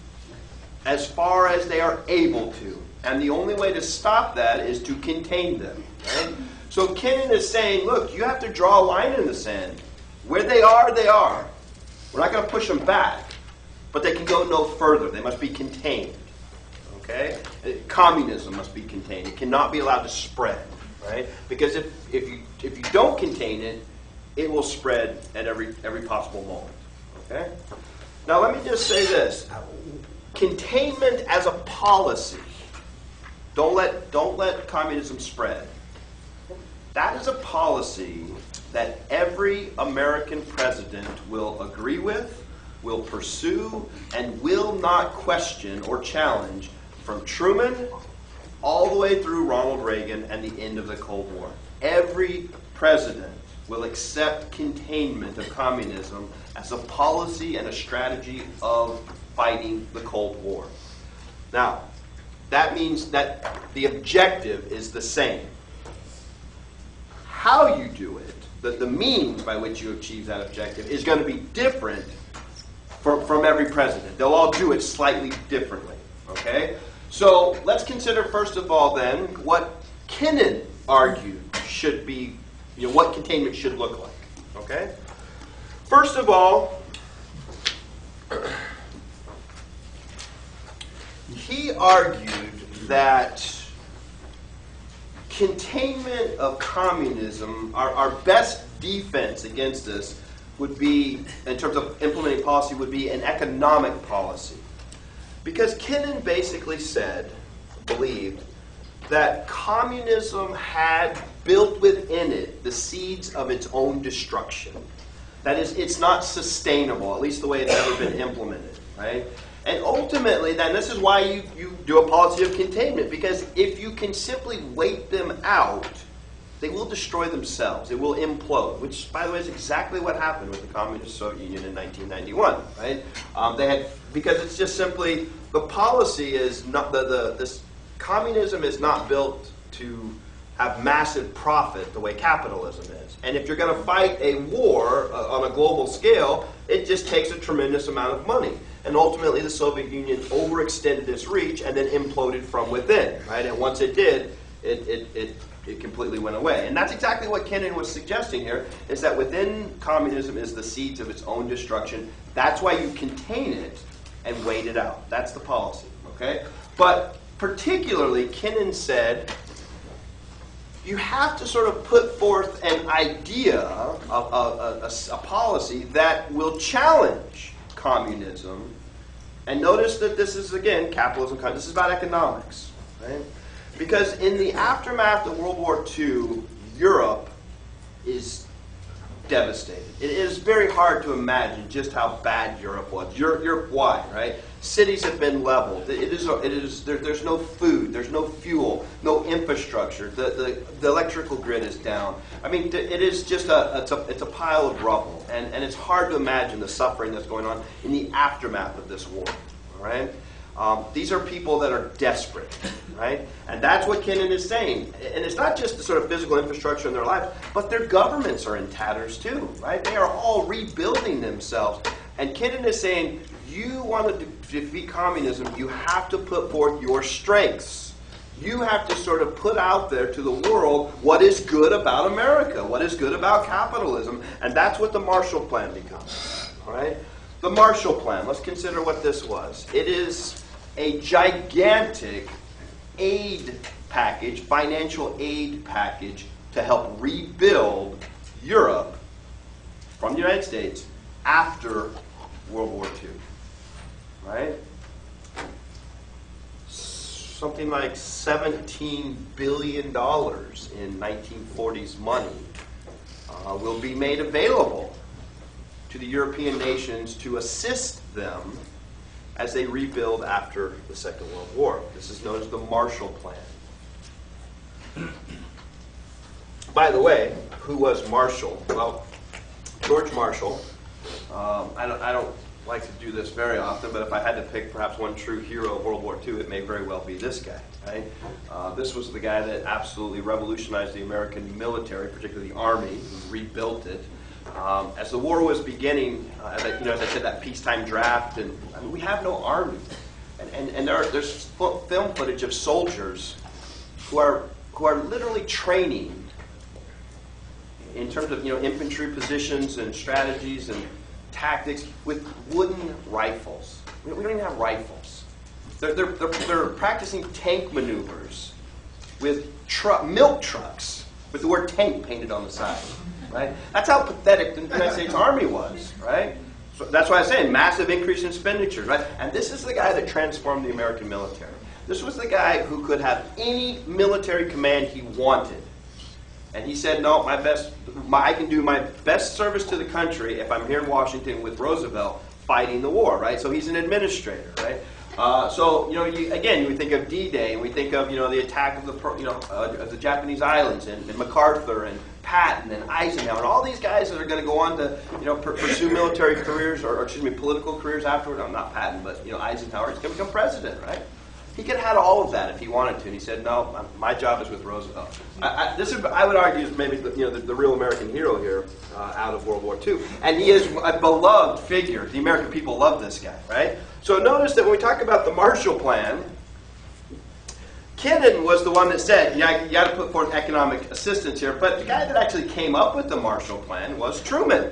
as far as they are able to. And the only way to stop that is to contain them, right? So Kennan is saying, look, you have to draw a line in the sand. Where they are, they are. We're not going to push them back, but they can go no further. They must be contained. Okay? Communism must be contained. It cannot be allowed to spread, right? Because if you don't contain it, it will spread at every possible moment. Okay? Now let me just say this: containment as a policy. Don't let communism spread. That is a policy that every American president will agree with, will pursue, and will not question or challenge from Truman all the way through Ronald Reagan and the end of the Cold War. Every president will accept containment of communism as a policy and a strategy of fighting the Cold War. Now, that means that the objective is the same. How you do it, the means by which you achieve that objective, is going to be different from every president. They'll all do it slightly differently. Okay? So let's consider first of all then what Kennan argued should be, what containment should look like. Okay? First of all, he argued that containment of communism, our best defense against this would be, in terms of implementing policy, would be an economic policy. Because Kennan basically believed that communism had built within it the seeds of its own destruction. That is, it's not sustainable, at least the way it's ever been implemented, right? And ultimately, then, this is why you do a policy of containment, because if you can simply wait them out, they will destroy themselves. It will implode, which, by the way, is exactly what happened with the Communist Soviet Union in 1991. Right? Because it's just simply the policy is not this communism is not built to have massive profit the way capitalism is. And if you're going to fight a war on a global scale, it just takes a tremendous amount of money. And ultimately, the Soviet Union overextended its reach and then imploded from within. Right? And once it did, it completely went away. And that's exactly what Kennan was suggesting here, is that within communism is the seeds of its own destruction. That's why you contain it and wait it out. That's the policy. Okay? But particularly, Kennan said, you have to sort of put forth an idea, a policy that will challenge communism. And notice that this is, again, capitalism. This is about economics. Right? Because in the aftermath of World War II, Europe is devastated. It is very hard to imagine just how bad Europe was. Europe wide, right? Cities have been leveled. There's no food, there's no fuel, no infrastructure. The electrical grid is down. I mean, it is just it's a pile of rubble, and it's hard to imagine the suffering that's going on in the aftermath of this war. All right. These are people that are desperate, right? And that's what Kennan is saying. And it's not just the sort of physical infrastructure in their lives, but their governments are in tatters too, right? They are all rebuilding themselves. And Kennan is saying, you want to defeat communism, you have to put forth your strengths. You have to sort of put out there to the world what is good about America, what is good about capitalism, and that's what the Marshall Plan becomes, all right? The Marshall Plan, let's consider what this was. It is a gigantic aid package, financial aid package, to help rebuild Europe from the United States after World War II. Right? Something like $17 billion in 1940s money will be made available to the European nations to assist them as they rebuild after the Second World War. This is known as the Marshall Plan. By the way, who was Marshall? Well, George Marshall. I don't like to do this very often, but if I had to pick perhaps one true hero of World War II, it may very well be this guy. Right? This was the guy that absolutely revolutionized the American military, particularly the Army, who rebuilt it. As the war was beginning, as I said, that peacetime draft, and I mean, we have no army, and there's film footage of soldiers who are literally training in terms of infantry positions and strategies and tactics with wooden rifles. We don't even have rifles. They're practicing tank maneuvers with milk trucks with the word tank painted on the side. Right? That's how pathetic the United States Army was, right? So that's why I'm saying massive increase in expenditures, right? And this is the guy that transformed the American military. This was the guy who could have any military command he wanted. And he said, no, I can do my best service to the country if I'm here in Washington with Roosevelt fighting the war, right? So he's an administrator, right? Again, we think of D-Day, and we think of the attack of the Japanese islands, and MacArthur, and Patton, and Eisenhower, and all these guys that are going to go on to pursue military careers or political careers afterward. No, not Patton, but Eisenhower is going to become president, right? He could have had all of that if he wanted to, and he said, no, my job is with Roosevelt. I would argue, is maybe the real American hero here out of World War II. And he is a beloved figure. The American people love this guy, right? So notice that when we talk about the Marshall Plan, Kennan was the one that said, you got to put forth economic assistance here, but the guy that actually came up with the Marshall Plan was Truman.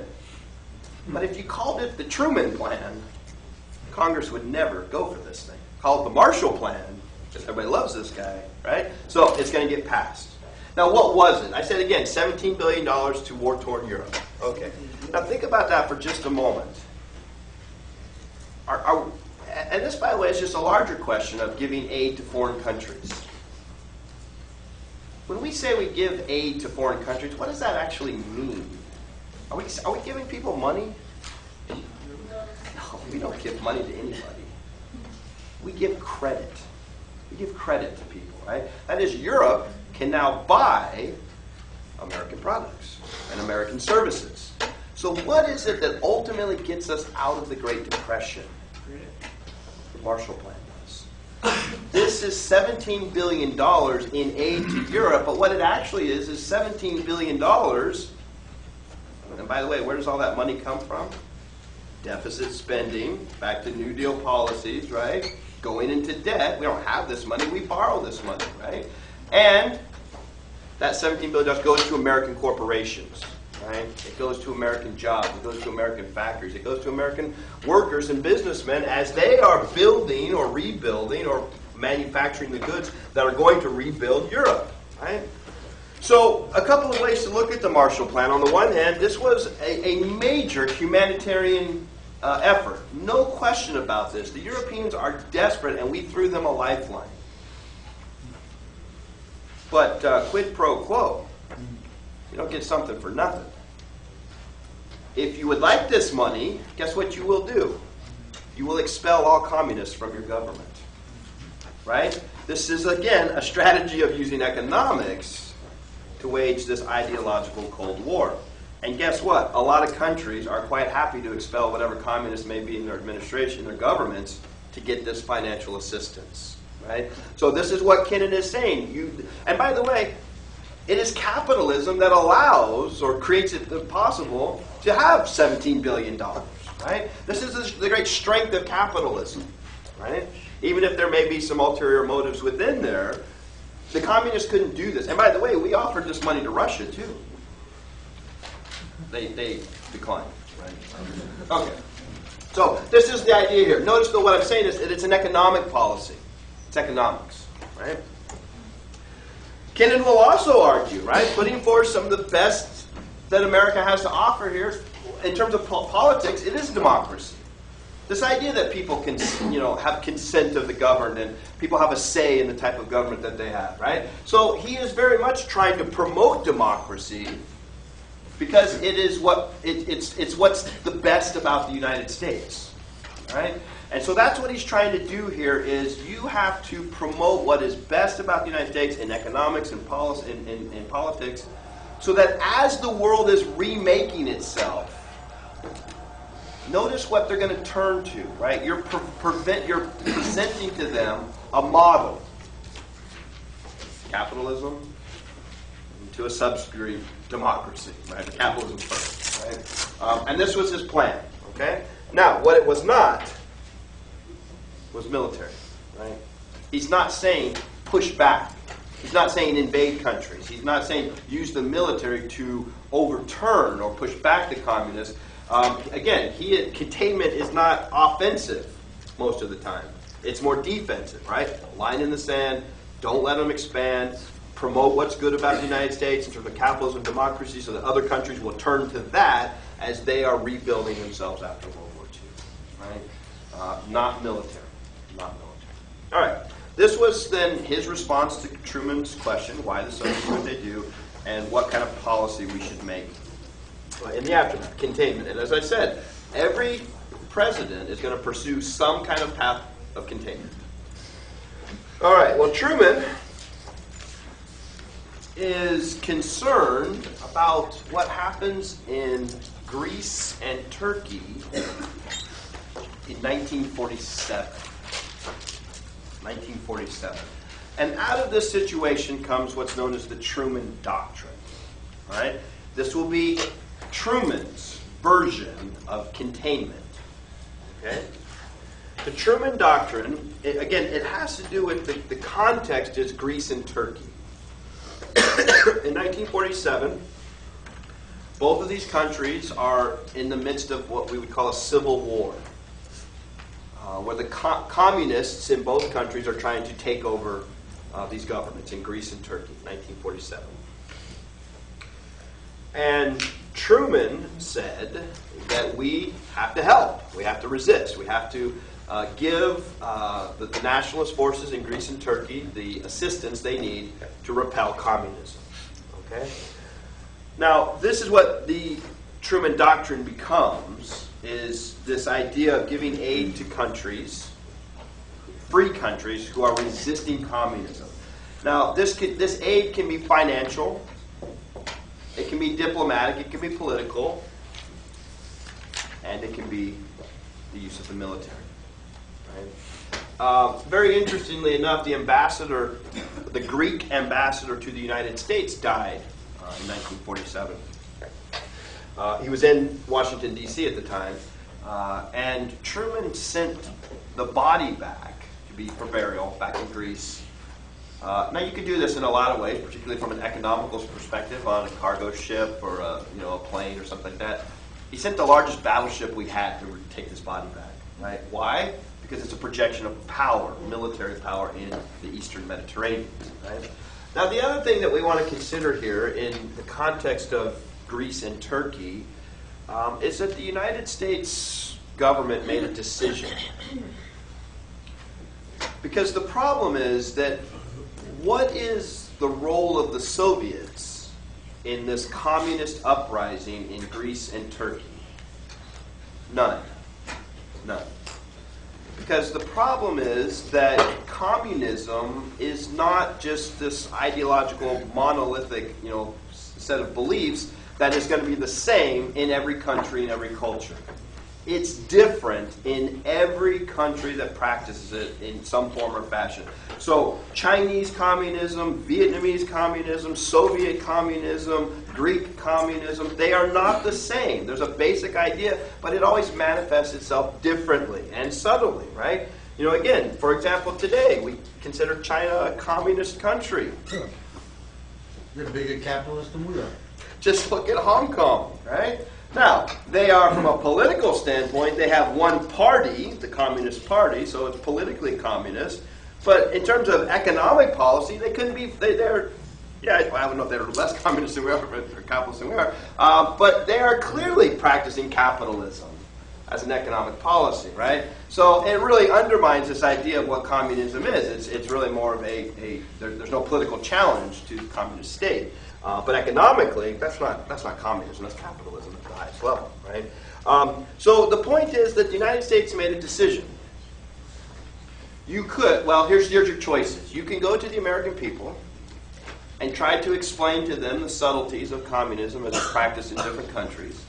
But if you called it the Truman Plan, Congress would never go for this thing. Call it the Marshall Plan, because everybody loves this guy, right? So it's going to get passed. Now, what was it? I said again, $17 billion to war-torn Europe. Okay. Now think about that for just a moment. And this, by the way, is just a larger question of giving aid to foreign countries. When we say we give aid to foreign countries, what does that actually mean? Are we giving people money? No, we don't give money to anybody. We give credit. We give credit to people, right? That is, Europe can now buy American products and American services. So what is it that ultimately gets us out of the Great Depression? The Marshall Plan does. This is $17 billion in aid to Europe, but what it actually is $17 billion. And by the way, where does all that money come from? Deficit spending, back to New Deal policies, right? Going into debt. We don't have this money, we borrow this money, right? And that $17 billion goes to American corporations, right? It goes to American jobs, it goes to American factories, it goes to American workers and businessmen as they are building or rebuilding or manufacturing the goods that are going to rebuild Europe, right? So a couple of ways to look at the Marshall Plan. On the one hand, this was a major humanitarian effort. No question about this. The Europeans are desperate and we threw them a lifeline. But quid pro quo. You don't get something for nothing. If you would like this money, guess what you will do? You will expel all communists from your government. Right? This is, again, a strategy of using economics to wage this ideological Cold War. And guess what? A lot of countries are quite happy to expel whatever communists may be in their administration, their governments, to get this financial assistance. Right? So this is what Kennan is saying. And by the way, it is capitalism that allows or creates it possible to have $17 billion. Right? This is the great strength of capitalism. Right? Even if there may be some ulterior motives within there, the communists couldn't do this. And by the way, we offered this money to Russia too. They declined. Right? Okay. So this is the idea here. Notice though what I'm saying is that it's an economic policy. It's economics. Right? Kennan will also argue, right, putting forth some of the best that America has to offer here in terms of politics, it is democracy. This idea that people can, have consent of the governed and people have a say in the type of government that they have, right? So he is very much trying to promote democracy because it is it's what's the best about the United States, right? And so that's what he's trying to do here is you have to promote what is best about the United States in economics and policy, in politics, so that as the world is remaking itself, notice what they're going to turn to, right? You're presenting to them a model. Capitalism, and to a sub-degree, democracy, right? Capitalism first, right? And this was his plan, okay? Now, what it was not was military, right? He's not saying push back. He's not saying invade countries. He's not saying use the military to overturn or push back the communists. Again, containment is not offensive most of the time. It's more defensive, right? Line in the sand, don't let them expand, promote what's good about the United States in terms of capitalism and democracy so that other countries will turn to that as they are rebuilding themselves after World War II, right? Not military. Not military. All right. This was then his response to Truman's question, why the Soviets do what they do, and what kind of policy we should make in the aftermath, containment. And as I said, every president is going to pursue some kind of path of containment. All right, well, Truman is concerned about what happens in Greece and Turkey in 1947. 1947. And out of this situation comes what's known as the Truman Doctrine. All right? This will be Truman's version of containment. Okay? The Truman Doctrine, again, it has to do with the context is Greece and Turkey. In 1947, both of these countries are in the midst of what we would call a civil war, where the communists in both countries are trying to take over these governments in Greece and Turkey, 1947. And Truman said that we have to help, we have to resist, we have to give the nationalist forces in Greece and Turkey the assistance they need to repel communism. Okay? Now, this is what the Truman Doctrine becomes, is this idea of giving aid to countries, free countries, who are resisting communism. Now, this aid can be financial, It can be diplomatic, it can be political, and it can be the use of the military. Right? Very interestingly enough, the Greek ambassador to the United States died in 1947. He was in Washington, D.C. at the time, and Truman sent the body back to be for burial back in Greece. Now you could do this in a lot of ways, particularly from an economical perspective on a cargo ship or a plane or something like that. He sent the largest battleship we had to take this body back. Right? Why? Because it's a projection of power, military power in the Eastern Mediterranean. Right? Now the other thing that we want to consider here in the context of Greece and Turkey is that the United States government made a decision. Because the problem is that what is the role of the Soviets in this communist uprising in Greece and Turkey? None. None. Because the problem is that communism is not just this ideological, monolithic, set of beliefs that is going to be the same in every country and every culture. It's different in every country that practices it in some form or fashion. So Chinese communism, Vietnamese communism, Soviet communism, Greek communism, they are not the same. There's a basic idea, but it always manifests itself differently and subtly, right? Again, for example, today we consider China a communist country. Sure. They're bigger capitalist than we are. Just look at Hong Kong, right? Now, they are, from a political standpoint, they have one party, the Communist Party, so it's politically communist. But in terms of economic policy, they couldn't be, they're, I don't know if they're less communist than we are, or capitalist than we are, but they are clearly practicing capitalism as an economic policy, right? So it really undermines this idea of what communism is. It's really more of there's no political challenge to the communist state. But economically, that's not communism, that's capitalism at the highest level, right? So the point is that the United States made a decision. You could, here's your choices. You can go to the American people and try to explain to them the subtleties of communism as it's practiced in different countries.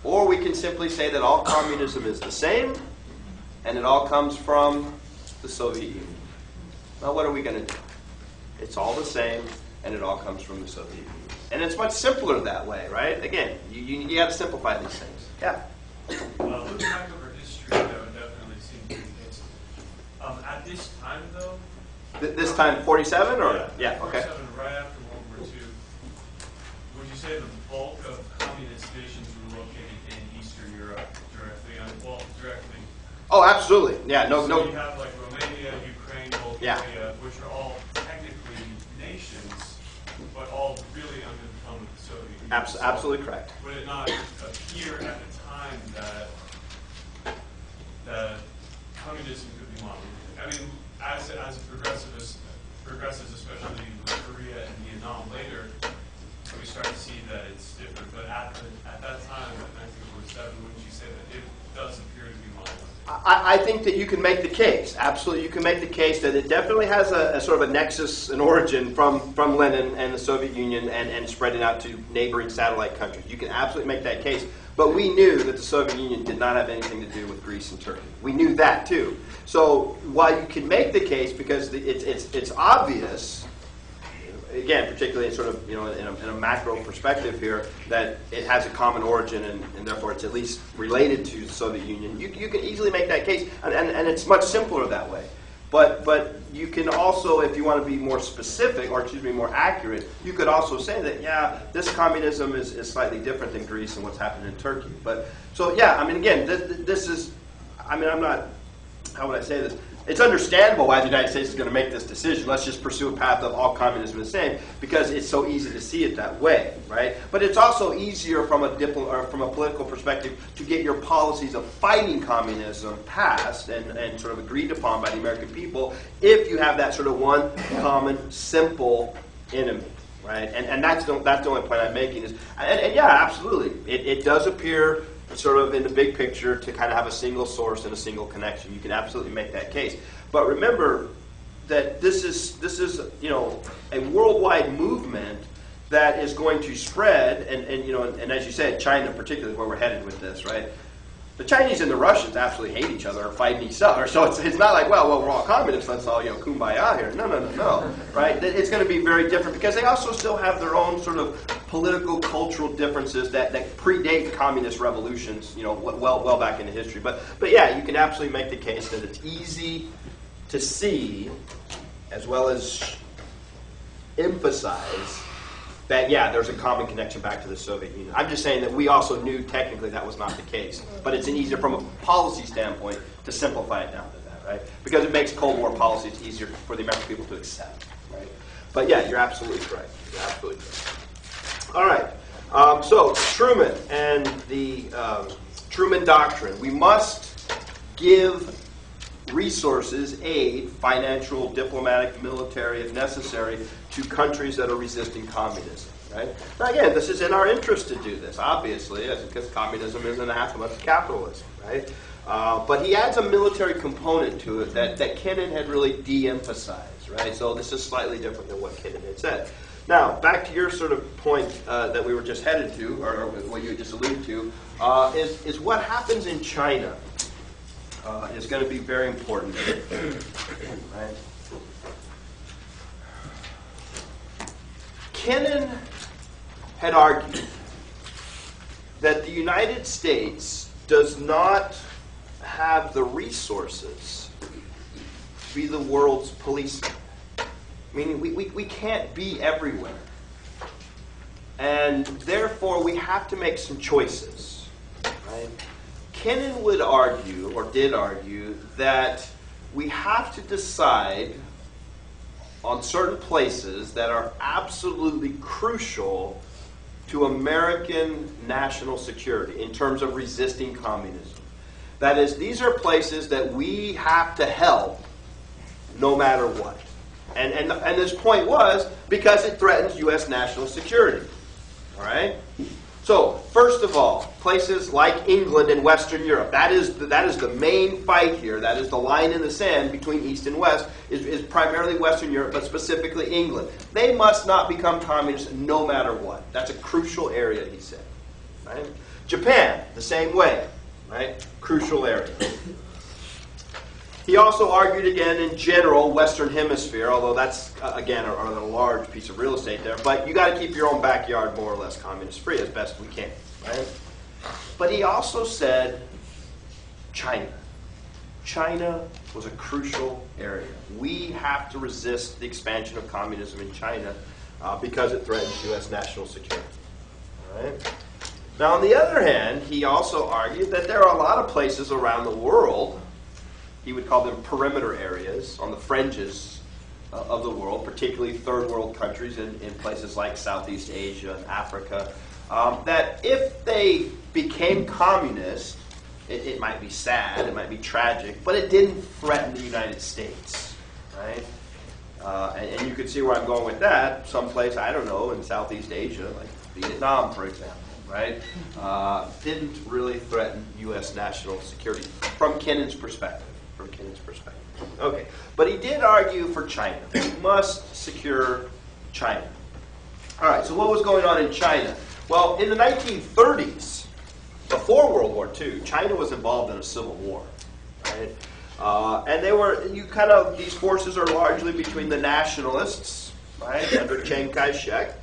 Or we can simply say that all communism is the same, and it all comes from the Soviet Union. Now what are we going to do? It's all the same, and it all comes from the Soviet Union. And it's much simpler that way, right? Again, you have to simplify these things. Yeah? Looking back over history, that would definitely seem to be the case. At this time, though... This time, 47? Or? Yeah, okay. 47, right after World War II, would you say the bulk of communist nations were located in Eastern Europe directly? Directly. Oh, absolutely. Yeah, no. You have like Romania, Ukraine, Bulgaria, which are all technically nations, but all really under the thumb of the Soviet Union. Absolutely correct. Would it not appear at the time that communism could be monolithic? I mean, as progressives, especially with Korea and Vietnam later, we start to see that it's different. But at that time, in 1947, wouldn't you say that it does appear to be monolithic? I think that you can make the case. Absolutely, you can make the case that it definitely has a sort of a nexus, an origin from Lenin and the Soviet Union and spreading out to neighboring satellite countries. You can absolutely make that case. But we knew that the Soviet Union did not have anything to do with Greece and Turkey. We knew that too. So while you can make the case because it's obvious, again, particularly in sort of in a macro perspective here, that it has a common origin and therefore it's at least related to the Soviet Union. You can easily make that case, and it's much simpler that way. But you can also, if you want to be more specific, or more accurate, you could also say that, this communism is slightly different than Greece and what's happening in Turkey. But, so again, this is, I'm not, how would I say this? It's understandable why the United States is going to make this decision. Let's just pursue a path of all communism the same, because it's so easy to see it that way, right? But it's also easier from a political perspective to get your policies of fighting communism passed and sort of agreed upon by the American people if you have that sort of one common, simple enemy, right? And that's the only point I'm making is, and absolutely, it does appear sort of in the big picture to kind of have a single source and a single connection. You can absolutely make that case. But remember that this is a worldwide movement that is going to spread, and as you said, China particularly is where we're headed with this, right? The Chinese and the Russians absolutely hate each other or fight each other, so it's not like, well, we're all communists, let's all, kumbaya here. No, right? It's going to be very different because they also still have their own sort of political, cultural differences that predate communist revolutions, well back into history. But yeah, you can absolutely make the case that it's easy to see, as well as emphasize, that, yeah, there's a common connection back to the Soviet Union. I'm just saying that we also knew technically that was not the case. But it's an easier, from a policy standpoint, to simplify it down to that, right? Because it makes Cold War policies easier for the American people to accept, right? But yeah, you're absolutely correct. You're absolutely correct. All right. So Truman and the Truman Doctrine. We must give resources, aid, financial, diplomatic, military, if necessary, to countries that are resisting communism. Right? Now again, this is in our interest to do this, obviously, because communism is anathema to capitalism. Right? But he adds a military component to it that Kennan had really de-emphasized. Right? So this is slightly different than what Kennan had said. Now, back to your sort of point that we were just headed to, or what you just alluded to, is what happens in China. Is going to be very important. Right? Kennan had argued that the United States does not have the resources to be the world's policeman. Meaning we can't be everywhere. And therefore we have to make some choices. Right? Kennan would argue, or did argue, that we have to decide on certain places that are absolutely crucial to American national security in terms of resisting communism. That is, these are places that we have to help no matter what. And this point was because it threatens U.S. national security. All right? So, first of all, places like England and Western Europe, that is the main fight here. That is the line in the sand between East and West, is primarily Western Europe, but specifically England. They must not become communist no matter what. That's a crucial area, he said. Right? Japan, the same way. Right? Crucial area. He also argued again in general Western Hemisphere, although that's, again, a large piece of real estate there. But you got to keep your own backyard more or less communist free as best we can. Right? But he also said China. China was a crucial area. We have to resist the expansion of communism in China because it threatens U.S. national security. All right? Now, on the other hand, he also argued that there are a lot of places around the world, he would call them perimeter areas, on the fringes of the world, particularly third world countries in places like Southeast Asia and Africa, that if they became communist, it might be sad, it might be tragic, but it didn't threaten the United States. Right? And you can see where I'm going with that. Someplace, I don't know, in Southeast Asia, like Vietnam, for example. Right? Didn't really threaten U.S. national security from Kennan's perspective. Okay, but he did argue for China. We must secure China. All right, so what was going on in China? Well, in the 1930s, before World War II, China was involved in a civil war. Right? And these forces are largely between the nationalists, right, under Chiang Kai-shek.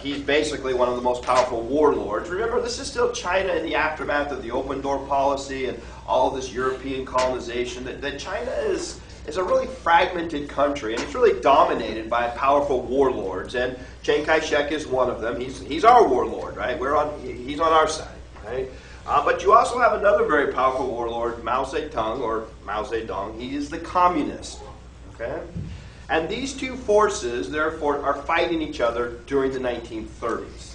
He's basically one of the most powerful warlords. Remember, this is still China in the aftermath of the open door policy and all of this European colonization. That China is a really fragmented country, and it's really dominated by powerful warlords. And Chiang Kai-shek is one of them. He's our warlord, right? He's on our side, right? But you also have another very powerful warlord, Mao Zedong, or Mao Zedong. He is the communist, okay? And these two forces, therefore, are fighting each other during the 1930s.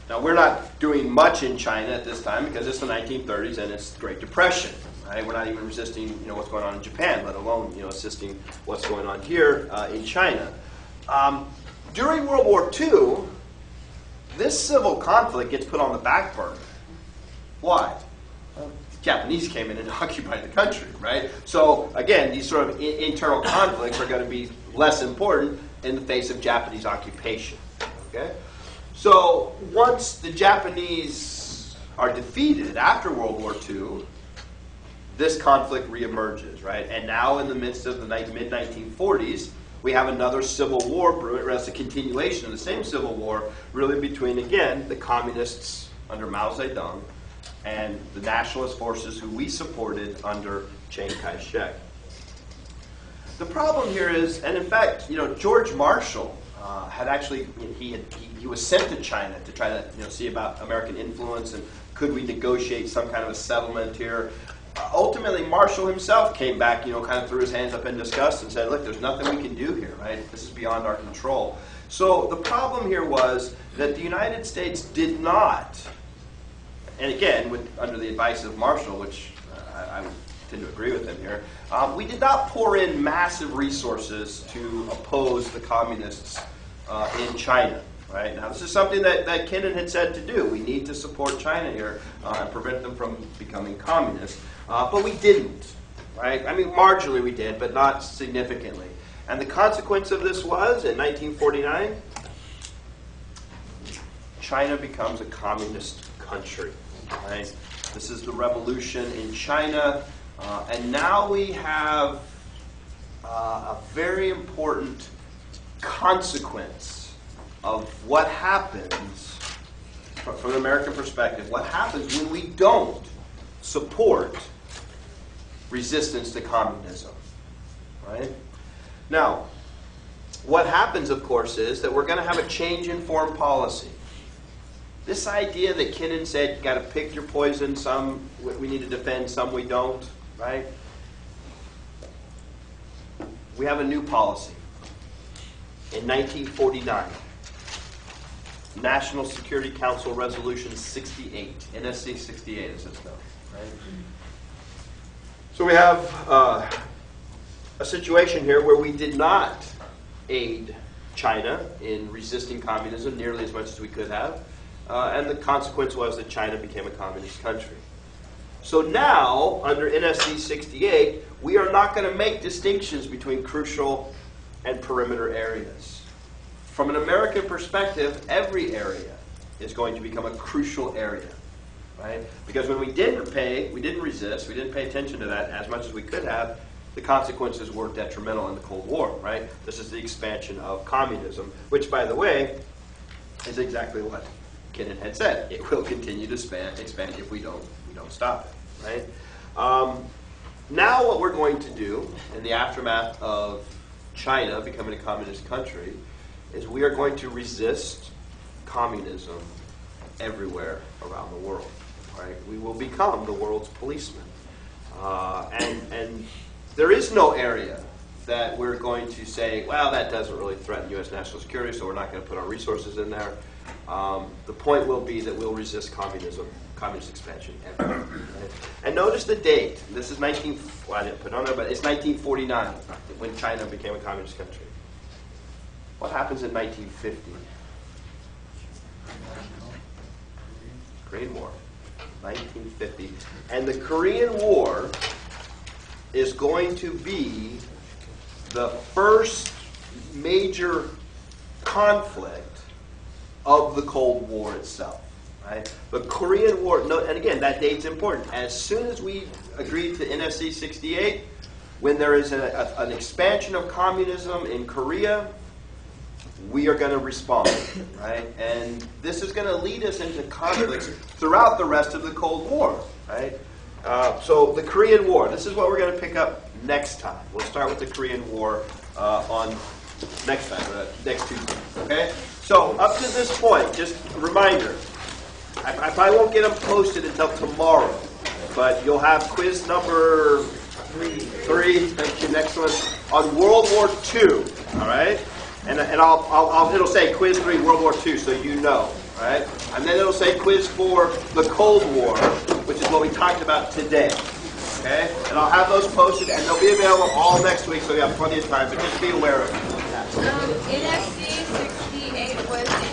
Now, we're not doing much in China at this time because it's the 1930s and it's the Great Depression. Right? We're not even resisting, what's going on in Japan, let alone, assisting what's going on here in China. During World War II, this civil conflict gets put on the back burner. Why? Japanese came in and occupied the country, right? So, again, these sort of internal conflicts are going to be less important in the face of Japanese occupation. Okay? So once the Japanese are defeated after World War II, this conflict reemerges, right? And now in the midst of the mid-1940s, we have another civil war brewing, or that's a continuation of the same civil war, really between, again, the communists under Mao Zedong and the nationalist forces who we supported under Chiang Kai-shek. The problem here is, and in fact, George Marshall had actually, he was sent to China to try to see about American influence and could we negotiate some kind of a settlement here. Ultimately, Marshall himself came back, kind of threw his hands up in disgust and said, look, there's nothing we can do here, right? This is beyond our control. So the problem here was that the United States did not, and again, under the advice of Marshall, which I tend to agree with him here, we did not pour in massive resources to oppose the communists in China. Right? Now, this is something that Kennan had said to do. We need to support China here and prevent them from becoming communist. But we didn't. Right? I mean, marginally we did, but not significantly. And the consequence of this was, in 1949, China becomes a communist country. Right? This is the revolution in China. And now we have a very important consequence of what happens, from an American perspective, what happens when we don't support resistance to communism. Right? Now, what happens, of course, is that we're going to have a change in foreign policy. This idea that Kennan said, you got to pick your poison, some we need to defend, some we don't, right? We have a new policy. In 1949, National Security Council Resolution 68, NSC 68 as it's known, right? So we have a situation here where we did not aid China in resisting communism nearly as much as we could have, and the consequence was that China became a communist country. So now, under NSC 68, we are not going to make distinctions between crucial and perimeter areas. From an American perspective, every area is going to become a crucial area, right? Because when we didn't resist, we didn't pay attention to that as much as we could have, the consequences were detrimental in the Cold War, right? This is the expansion of communism, which, by the way, is exactly what Kennan had said. It will continue to expand if we don't stop it, right? Now what we're going to do in the aftermath of China becoming a communist country is we are going to resist communism everywhere around the world. Right? We will become the world's policeman. And there is no area that we're going to say, well, that doesn't really threaten U.S. national security, so we're not going to put our resources in there. The point will be that we'll resist communist expansion everywhere. Right? And notice the date. This is I didn't put it on there, but it's 1949 when China became a communist country. What happens in 1950? Korean War. 1950. And the Korean War is going to be the first major conflict of the Cold War itself. Right? The Korean War, and again, that date's important. As soon as we agreed to NSC 68, when there is an expansion of communism in Korea, we are going to respond, right? And this is going to lead us into conflicts throughout the rest of the Cold War, right? So the Korean War, this is what we're going to pick up next time. We'll start with the Korean War on next Tuesday, okay? So up to this point, just a reminder, I probably won't get them posted until tomorrow, but you'll have quiz number 3, thank you, next one, on World War II, all right? And it'll say quiz 3 World War II, so you know, right? And then it'll say quiz 4 the Cold War, which is what we talked about today, okay? And I'll have those posted, and they'll be available all next week, so you have plenty of time, but just be aware of it. NSC 68 was the